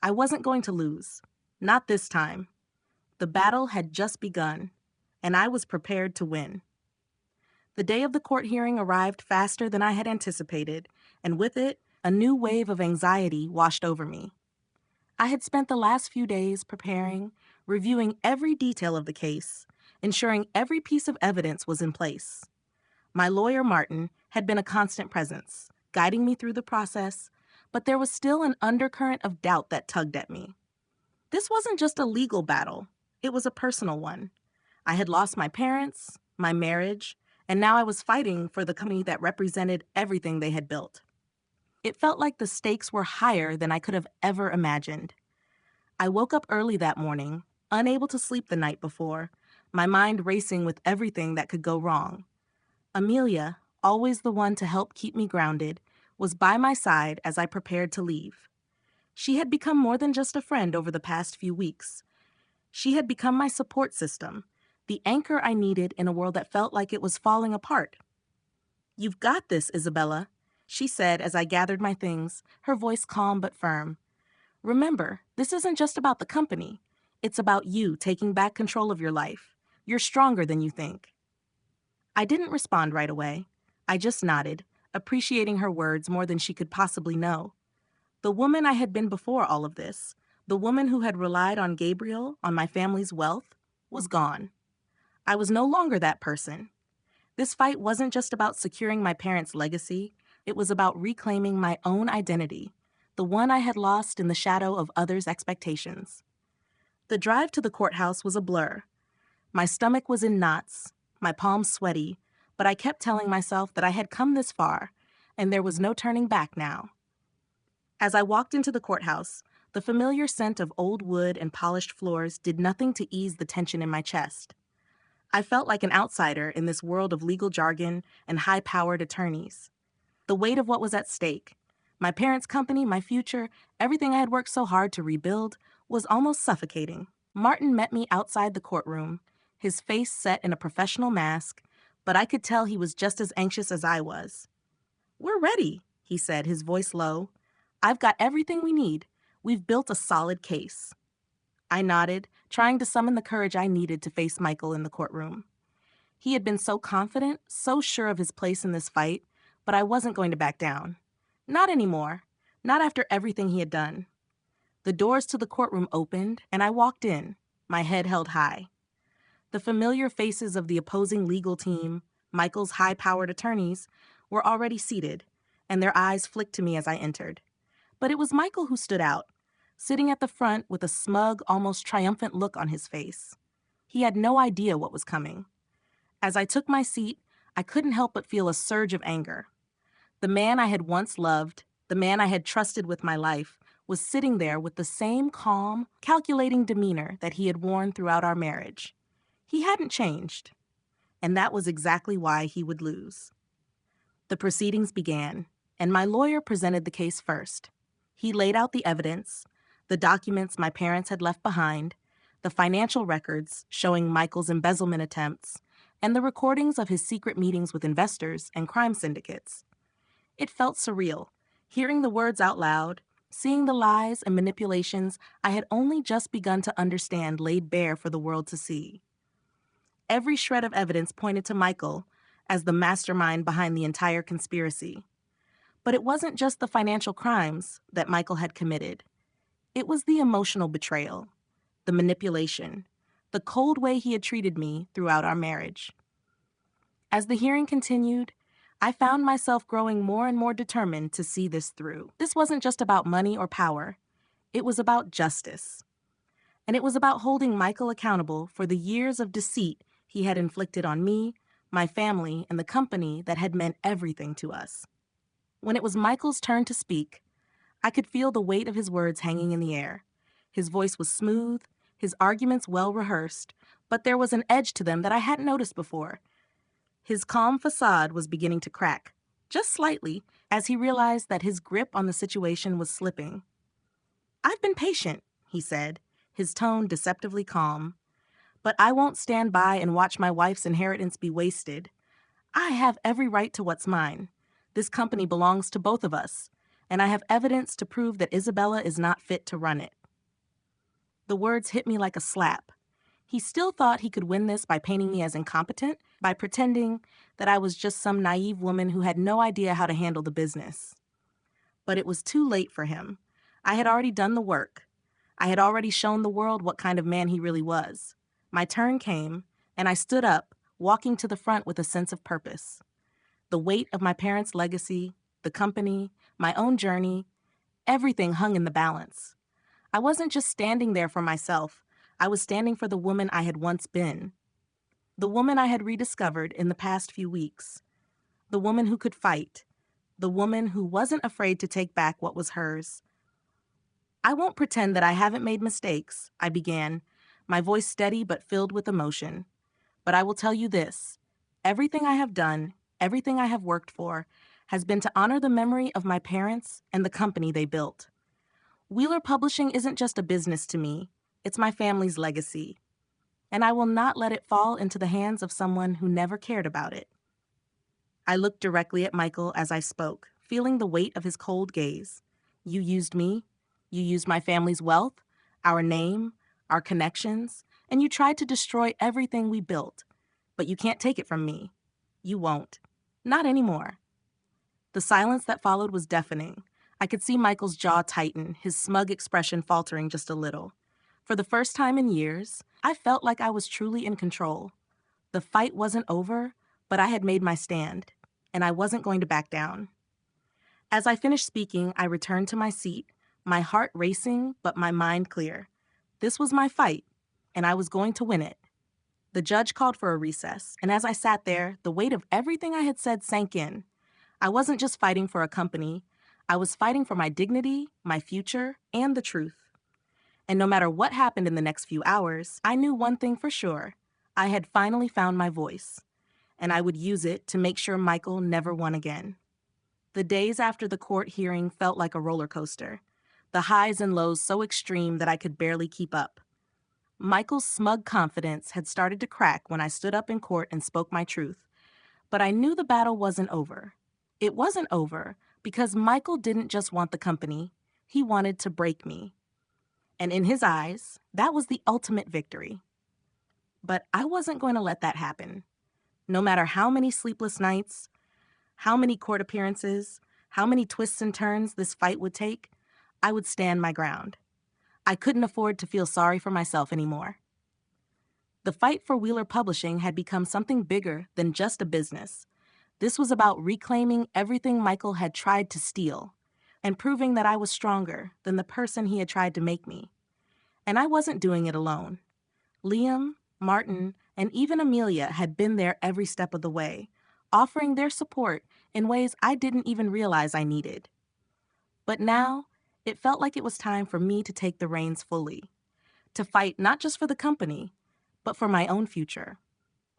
I wasn't going to lose. Not this time. The battle had just begun, and I was prepared to win. The day of the court hearing arrived faster than I had anticipated, and with it, a new wave of anxiety washed over me. I had spent the last few days preparing, reviewing every detail of the case, ensuring every piece of evidence was in place. My lawyer, Martin, had been a constant presence, guiding me through the process, but there was still an undercurrent of doubt that tugged at me. This wasn't just a legal battle, it was a personal one. I had lost my parents, my marriage, and now I was fighting for the company that represented everything they had built. It felt like the stakes were higher than I could have ever imagined. I woke up early that morning, unable to sleep the night before, my mind racing with everything that could go wrong. Amelia, always the one to help keep me grounded, was by my side as I prepared to leave. She had become more than just a friend over the past few weeks. She had become my support system, the anchor I needed in a world that felt like it was falling apart. "You've got this, Isabella," she said as I gathered my things, her voice calm but firm. "Remember, this isn't just about the company. It's about you taking back control of your life. You're stronger than you think." I didn't respond right away. I just nodded, appreciating her words more than she could possibly know. The woman I had been before all of this, the woman who had relied on Gabriel, on my family's wealth, was gone. I was no longer that person. This fight wasn't just about securing my parents' legacy, it was about reclaiming my own identity, the one I had lost in the shadow of others' expectations. The drive to the courthouse was a blur. My stomach was in knots, my palms sweaty, but I kept telling myself that I had come this far, and there was no turning back now. As I walked into the courthouse, the familiar scent of old wood and polished floors did nothing to ease the tension in my chest. I felt like an outsider in this world of legal jargon and high-powered attorneys. The weight of what was at stake, my parents' company, my future, everything I had worked so hard to rebuild, was almost suffocating. Martin met me outside the courtroom, his face set in a professional mask, but I could tell he was just as anxious as I was. "We're ready," he said, his voice low. "I've got everything we need. We've built a solid case." I nodded, trying to summon the courage I needed to face Michael in the courtroom. He had been so confident, so sure of his place in this fight, but I wasn't going to back down. Not anymore. Not after everything he had done. The doors to the courtroom opened, and I walked in, my head held high. The familiar faces of the opposing legal team, Michael's high-powered attorneys, were already seated, and their eyes flicked to me as I entered. But it was Michael who stood out, sitting at the front with a smug, almost triumphant look on his face. He had no idea what was coming. As I took my seat, I couldn't help but feel a surge of anger. The man I had once loved, the man I had trusted with my life, was sitting there with the same calm, calculating demeanor that he had worn throughout our marriage. He hadn't changed, and that was exactly why he would lose. The proceedings began, and my lawyer presented the case first. He laid out the evidence, the documents my parents had left behind, the financial records showing Michael's embezzlement attempts, and the recordings of his secret meetings with investors and crime syndicates. It felt surreal. Hearing the words out loud, seeing the lies and manipulations I had only just begun to understand laid bare for the world to see. Every shred of evidence pointed to Michael as the mastermind behind the entire conspiracy. But it wasn't just the financial crimes that Michael had committed. It was the emotional betrayal, the manipulation, the cold way he had treated me throughout our marriage. As the hearing continued, I found myself growing more and more determined to see this through. This wasn't just about money or power. It was about justice. And it was about holding Michael accountable for the years of deceit he had inflicted on me, my family, and the company that had meant everything to us. When it was Michael's turn to speak, I could feel the weight of his words hanging in the air. His voice was smooth, his arguments well rehearsed, but there was an edge to them that I hadn't noticed before. His calm facade was beginning to crack, just slightly, as he realized that his grip on the situation was slipping. "I've been patient," he said, his tone deceptively calm. "But I won't stand by and watch my wife's inheritance be wasted. I have every right to what's mine. This company belongs to both of us, and I have evidence to prove that Isabella is not fit to run it." The words hit me like a slap. He still thought he could win this by painting me as incompetent, by pretending that I was just some naive woman who had no idea how to handle the business. But it was too late for him. I had already done the work. I had already shown the world what kind of man he really was. My turn came, and I stood up, walking to the front with a sense of purpose. The weight of my parents' legacy, the company, my own journey, everything hung in the balance. I wasn't just standing there for myself. I was standing for the woman I had once been. The woman I had rediscovered in the past few weeks. The woman who could fight. The woman who wasn't afraid to take back what was hers. "I won't pretend that I haven't made mistakes," I began, my voice steady but filled with emotion. "But I will tell you this. Everything I have done, everything I have worked for, has been to honor the memory of my parents and the company they built. Wheeler Publishing isn't just a business to me. It's my family's legacy. And I will not let it fall into the hands of someone who never cared about it." I looked directly at Michael as I spoke, feeling the weight of his cold gaze. "You used me. You used my family's wealth, our name, our connections, and you tried to destroy everything we built. But you can't take it from me. You won't. Not anymore." The silence that followed was deafening. I could see Michael's jaw tighten, his smug expression faltering just a little. For the first time in years, I felt like I was truly in control. The fight wasn't over, but I had made my stand, and I wasn't going to back down. As I finished speaking, I returned to my seat, my heart racing, but my mind clear. This was my fight, and I was going to win it. The judge called for a recess, and as I sat there, the weight of everything I had said sank in. I wasn't just fighting for a company. I was fighting for my dignity, my future, and the truth. And no matter what happened in the next few hours, I knew one thing for sure. I had finally found my voice, and I would use it to make sure Michael never won again. The days after the court hearing felt like a roller coaster, the highs and lows so extreme that I could barely keep up. Michael's smug confidence had started to crack when I stood up in court and spoke my truth, but I knew the battle wasn't over. It wasn't over because Michael didn't just want the company, he wanted to break me. And in his eyes, that was the ultimate victory. But I wasn't going to let that happen. No matter how many sleepless nights, how many court appearances, how many twists and turns this fight would take, I would stand my ground. I couldn't afford to feel sorry for myself anymore. The fight for Wheeler Publishing had become something bigger than just a business. This was about reclaiming everything Michael had tried to steal and proving that I was stronger than the person he had tried to make me. And I wasn't doing it alone. Liam, Martin, and even Amelia had been there every step of the way, offering their support in ways I didn't even realize I needed. But now, it felt like it was time for me to take the reins fully, to fight not just for the company, but for my own future.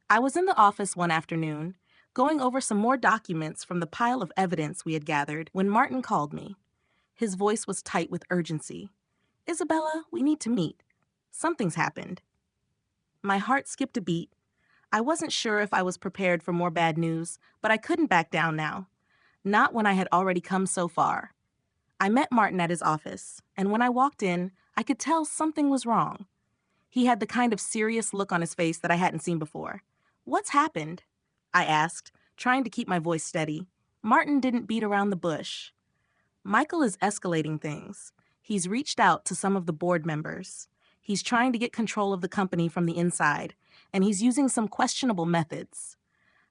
I was in the office one afternoon, going over some more documents from the pile of evidence we had gathered when Martin called me. His voice was tight with urgency. "Isabella, we need to meet. Something's happened." My heart skipped a beat. I wasn't sure if I was prepared for more bad news, but I couldn't back down now. Not when I had already come so far. I met Martin at his office, and when I walked in, I could tell something was wrong. He had the kind of serious look on his face that I hadn't seen before. "What's happened?" I asked, trying to keep my voice steady. Martin didn't beat around the bush. "Michael is escalating things. He's reached out to some of the board members. He's trying to get control of the company from the inside, and he's using some questionable methods.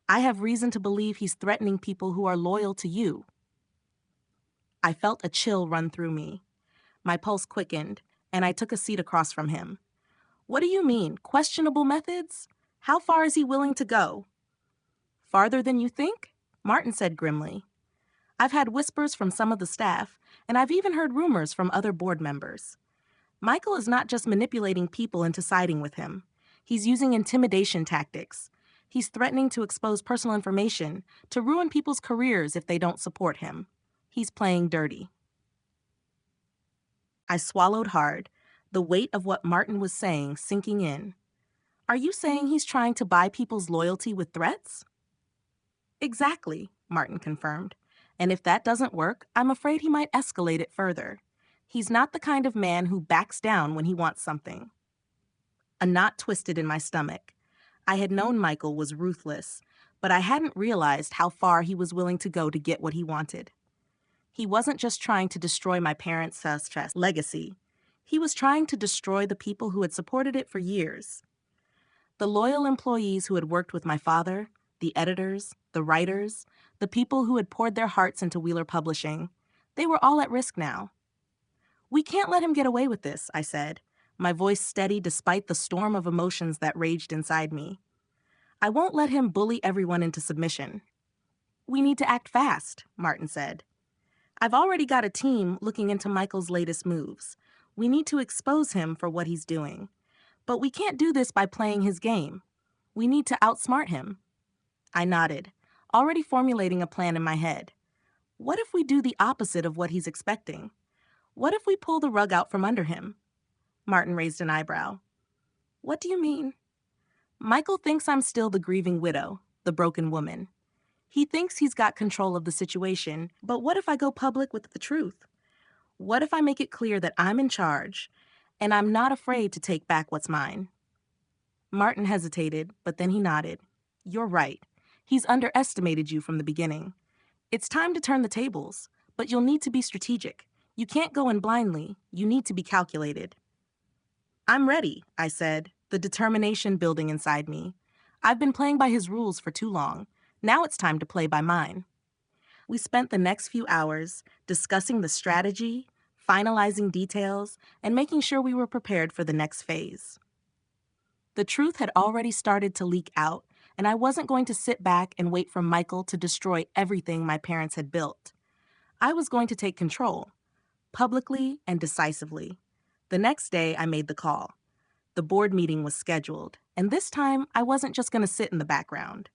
I have reason to believe he's threatening people who are loyal to you." I felt a chill run through me. My pulse quickened, and I took a seat across from him. "What do you mean, questionable methods? How far is he willing to go?" "Farther than you think?" Martin said grimly. "I've had whispers from some of the staff, and I've even heard rumors from other board members. Michael is not just manipulating people into siding with him. He's using intimidation tactics. He's threatening to expose personal information, to ruin people's careers if they don't support him. He's playing dirty." I swallowed hard, the weight of what Martin was saying sinking in. "Are you saying he's trying to buy people's loyalty with threats?" "Exactly," Martin confirmed. "And if that doesn't work, I'm afraid he might escalate it further. He's not the kind of man who backs down when he wants something." A knot twisted in my stomach. I had known Michael was ruthless, but I hadn't realized how far he was willing to go to get what he wanted. He wasn't just trying to destroy my parents' legacy. He was trying to destroy the people who had supported it for years. The loyal employees who had worked with my father, the editors, the writers, the people who had poured their hearts into Wheeler Publishing, they were all at risk now. "We can't let him get away with this," I said, my voice steady despite the storm of emotions that raged inside me. "I won't let him bully everyone into submission." "We need to act fast," Martin said. "I've already got a team looking into Michael's latest moves. We need to expose him for what he's doing. But we can't do this by playing his game. We need to outsmart him." I nodded, already formulating a plan in my head. What if we do the opposite of what he's expecting? What if we pull the rug out from under him? Martin raised an eyebrow. "What do you mean?" "Michael thinks I'm still the grieving widow, the broken woman. He thinks he's got control of the situation, but what if I go public with the truth? What if I make it clear that I'm in charge, and I'm not afraid to take back what's mine?" Martin hesitated, but then he nodded. "You're right. He's underestimated you from the beginning. It's time to turn the tables, but you'll need to be strategic. You can't go in blindly. You need to be calculated." "I'm ready," I said, the determination building inside me. "I've been playing by his rules for too long. Now it's time to play by mine." We spent the next few hours discussing the strategy, finalizing details, and making sure we were prepared for the next phase. The truth had already started to leak out, and I wasn't going to sit back and wait for Michael to destroy everything my parents had built. I was going to take control, publicly and decisively. The next day, I made the call. The board meeting was scheduled, and this time, I wasn't just going to sit in the background.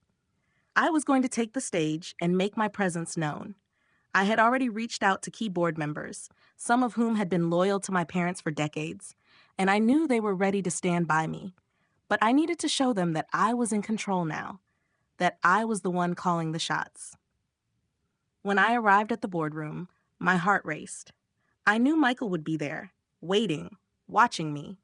I was going to take the stage and make my presence known. I had already reached out to key board members, some of whom had been loyal to my parents for decades, and I knew they were ready to stand by me. But I needed to show them that I was in control now, that I was the one calling the shots. When I arrived at the boardroom, my heart raced. I knew Michael would be there, waiting, watching me.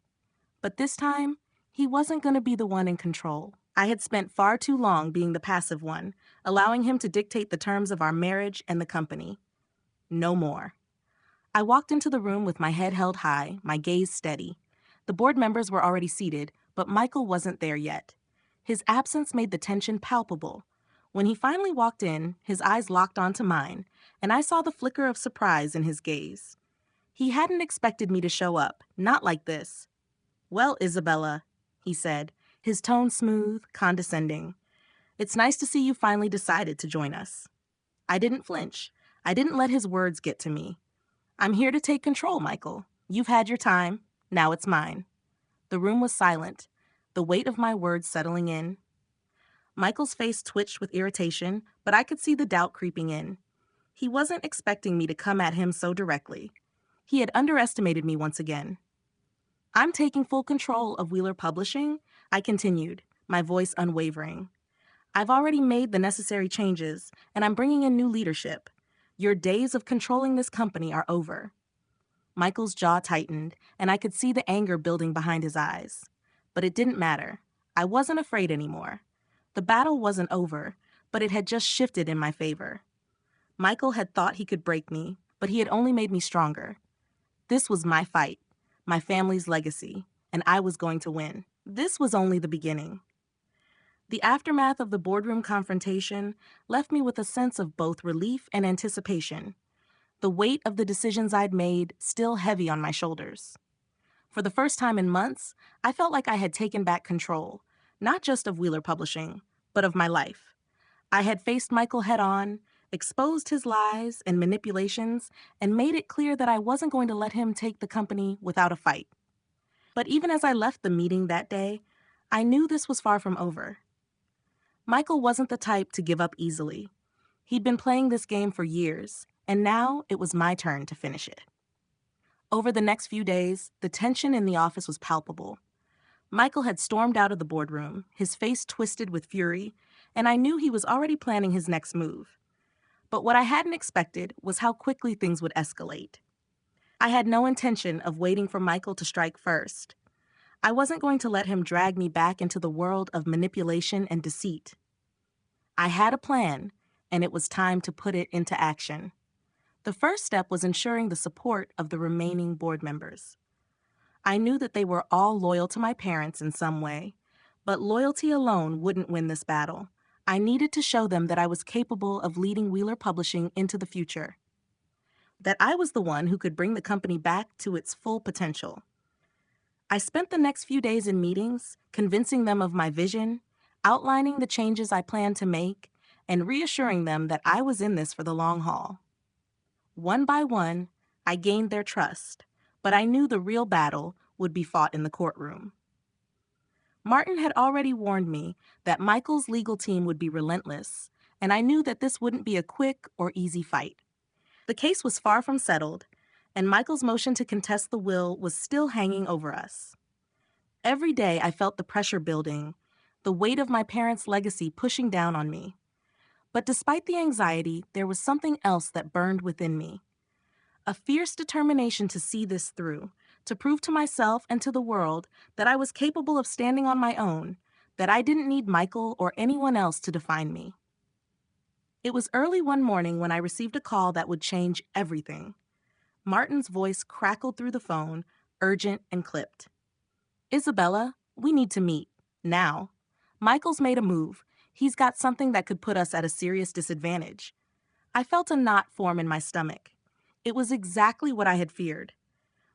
But this time, he wasn't going to be the one in control. I had spent far too long being the passive one, allowing him to dictate the terms of our marriage and the company. No more. I walked into the room with my head held high, my gaze steady. The board members were already seated, but Michael wasn't there yet. His absence made the tension palpable. When he finally walked in, his eyes locked onto mine, and I saw the flicker of surprise in his gaze. He hadn't expected me to show up, not like this. "Well, Isabella," he said, his tone smooth, condescending. "It's nice to see you finally decided to join us." I didn't flinch. I didn't let his words get to me. "I'm here to take control, Michael. You've had your time. Now it's mine." The room was silent, the weight of my words settling in. Michael's face twitched with irritation, but I could see the doubt creeping in. He wasn't expecting me to come at him so directly. He had underestimated me once again. "I'm taking full control of Wheeler Publishing," I continued, my voice unwavering. "I've already made the necessary changes, and I'm bringing in new leadership. Your days of controlling this company are over." Michael's jaw tightened, and I could see the anger building behind his eyes. But it didn't matter. I wasn't afraid anymore. The battle wasn't over, but it had just shifted in my favor. Michael had thought he could break me, but he had only made me stronger. This was my fight, my family's legacy, and I was going to win. This was only the beginning. The aftermath of the boardroom confrontation left me with a sense of both relief and anticipation, the weight of the decisions I'd made still heavy on my shoulders. For the first time in months, I felt like I had taken back control, not just of Wheeler Publishing, but of my life. I had faced Michael head-on, exposed his lies and manipulations, and made it clear that I wasn't going to let him take the company without a fight. But even as I left the meeting that day, I knew this was far from over. Michael wasn't the type to give up easily. He'd been playing this game for years, and now it was my turn to finish it. Over the next few days, the tension in the office was palpable. Michael had stormed out of the boardroom, his face twisted with fury, and I knew he was already planning his next move. But what I hadn't expected was how quickly things would escalate. I had no intention of waiting for Michael to strike first. I wasn't going to let him drag me back into the world of manipulation and deceit. I had a plan, and it was time to put it into action. The first step was ensuring the support of the remaining board members. I knew that they were all loyal to my parents in some way, but loyalty alone wouldn't win this battle. I needed to show them that I was capable of leading Wheeler Publishing into the future, that I was the one who could bring the company back to its full potential. I spent the next few days in meetings, convincing them of my vision, outlining the changes I planned to make, and reassuring them that I was in this for the long haul. One by one, I gained their trust, but I knew the real battle would be fought in the courtroom. Martin had already warned me that Michael's legal team would be relentless, and I knew that this wouldn't be a quick or easy fight. The case was far from settled, and Michael's motion to contest the will was still hanging over us. Every day I felt the pressure building, the weight of my parents' legacy pushing down on me. But despite the anxiety, there was something else that burned within me. A fierce determination to see this through, to prove to myself and to the world that I was capable of standing on my own, that I didn't need Michael or anyone else to define me. It was early one morning when I received a call that would change everything. Martin's voice crackled through the phone, urgent and clipped. "Isabella, we need to meet. Now. Michael's made a move. He's got something that could put us at a serious disadvantage." I felt a knot form in my stomach. It was exactly what I had feared.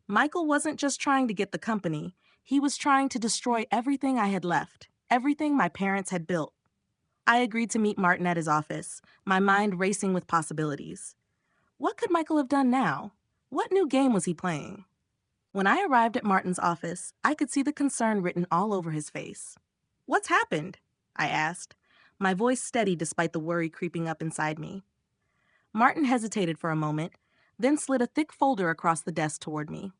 Michael wasn't just trying to get the company. He was trying to destroy everything I had left, everything my parents had built. I agreed to meet Martin at his office, my mind racing with possibilities. What could Michael have done now? What new game was he playing? When I arrived at Martin's office, I could see the concern written all over his face. "What's happened?" I asked, my voice steady despite the worry creeping up inside me. Martin hesitated for a moment, then slid a thick folder across the desk toward me.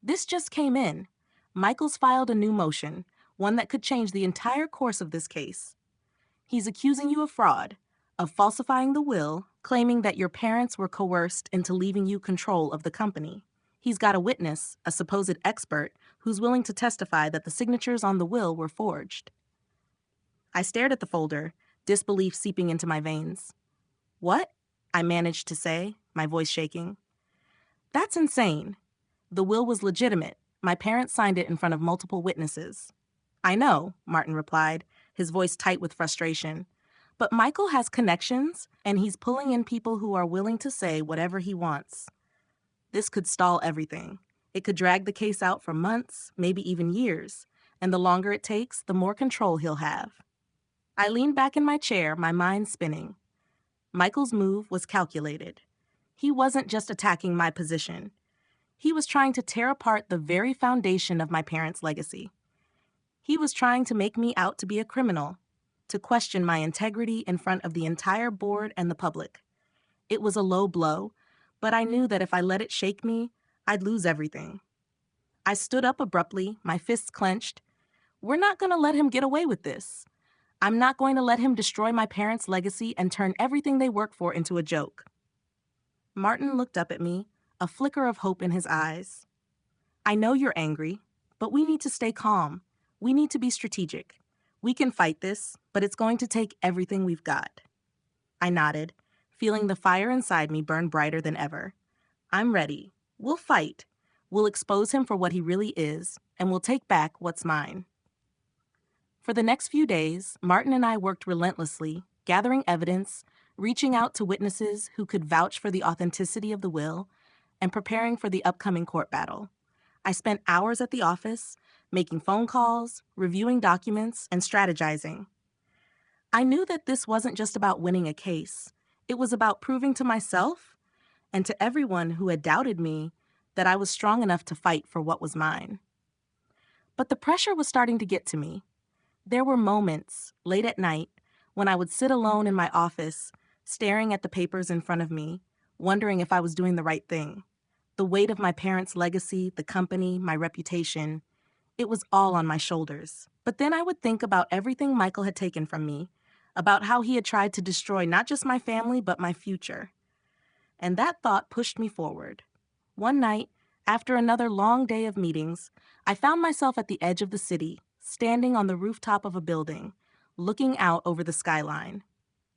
"This just came in. Michael's filed a new motion, one that could change the entire course of this case. He's accusing you of fraud, of falsifying the will, claiming that your parents were coerced into leaving you control of the company. He's got a witness, a supposed expert, who's willing to testify that the signatures on the will were forged." I stared at the folder, disbelief seeping into my veins. "What?" I managed to say, my voice shaking. "That's insane. The will was legitimate. My parents signed it in front of multiple witnesses." "I know," Martin replied, his voice tight with frustration. "But Michael has connections, and he's pulling in people who are willing to say whatever he wants. This could stall everything. It could drag the case out for months, maybe even years, and the longer it takes, the more control he'll have." I leaned back in my chair, my mind spinning. Michael's move was calculated. He wasn't just attacking my position. He was trying to tear apart the very foundation of my parents' legacy. He was trying to make me out to be a criminal, to question my integrity in front of the entire board and the public. It was a low blow, but I knew that if I let it shake me, I'd lose everything. I stood up abruptly, my fists clenched. "We're not going to let him get away with this. I'm not going to let him destroy my parents' legacy and turn everything they work for into a joke." Martin looked up at me, a flicker of hope in his eyes. I know you're angry, but we need to stay calm. We need to be strategic. We can fight this, but it's going to take everything we've got. I nodded, feeling the fire inside me burn brighter than ever. I'm ready. We'll fight. We'll expose him for what he really is, and we'll take back what's mine. For the next few days, Martin and I worked relentlessly, gathering evidence, reaching out to witnesses who could vouch for the authenticity of the will, and preparing for the upcoming court battle. I spent hours at the office, making phone calls, reviewing documents, and strategizing. I knew that this wasn't just about winning a case. It was about proving to myself and to everyone who had doubted me that I was strong enough to fight for what was mine. But the pressure was starting to get to me. There were moments, late at night, when I would sit alone in my office, staring at the papers in front of me, wondering if I was doing the right thing. The weight of my parents' legacy, the company, my reputation, it was all on my shoulders. But then I would think about everything Michael had taken from me, about how he had tried to destroy not just my family, but my future. And that thought pushed me forward. One night, after another long day of meetings, I found myself at the edge of the city, standing on the rooftop of a building, looking out over the skyline.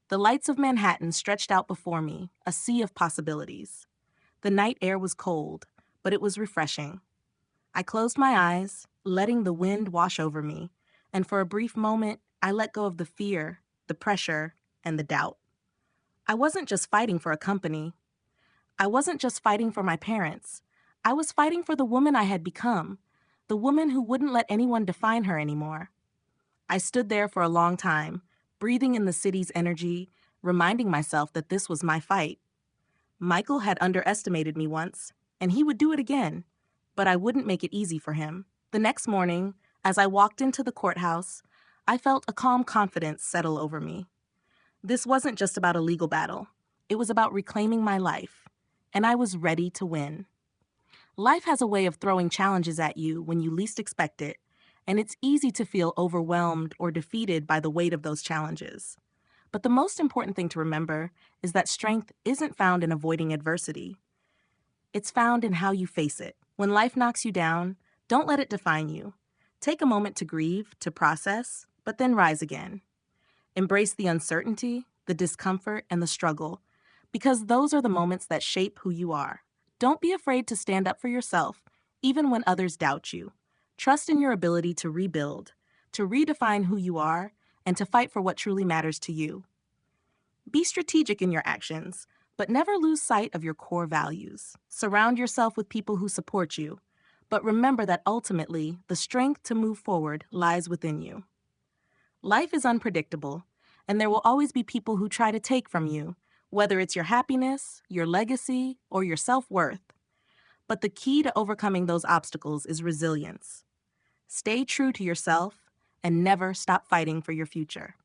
The lights of Manhattan stretched out before me, a sea of possibilities. The night air was cold, but it was refreshing. I closed my eyes, letting the wind wash over me, and for a brief moment, I let go of the fear, the pressure, and the doubt. I wasn't just fighting for a company. I wasn't just fighting for my parents. I was fighting for the woman I had become, the woman who wouldn't let anyone define her anymore. I stood there for a long time, breathing in the city's energy, reminding myself that this was my fight. Michael had underestimated me once, and he would do it again, but I wouldn't make it easy for him. The next morning, as I walked into the courthouse, I felt a calm confidence settle over me. This wasn't just about a legal battle. It was about reclaiming my life, and I was ready to win. Life has a way of throwing challenges at you when you least expect it, and it's easy to feel overwhelmed or defeated by the weight of those challenges. But the most important thing to remember is that strength isn't found in avoiding adversity. It's found in how you face it. When life knocks you down, don't let it define you. Take a moment to grieve, to process, but then rise again. Embrace the uncertainty, the discomfort, and the struggle, because those are the moments that shape who you are. Don't be afraid to stand up for yourself, even when others doubt you. Trust in your ability to rebuild, to redefine who you are, and to fight for what truly matters to you. Be strategic in your actions, but never lose sight of your core values. Surround yourself with people who support you, but remember that ultimately, the strength to move forward lies within you. Life is unpredictable, and there will always be people who try to take from you, whether it's your happiness, your legacy, or your self-worth. But the key to overcoming those obstacles is resilience. Stay true to yourself and never stop fighting for your future.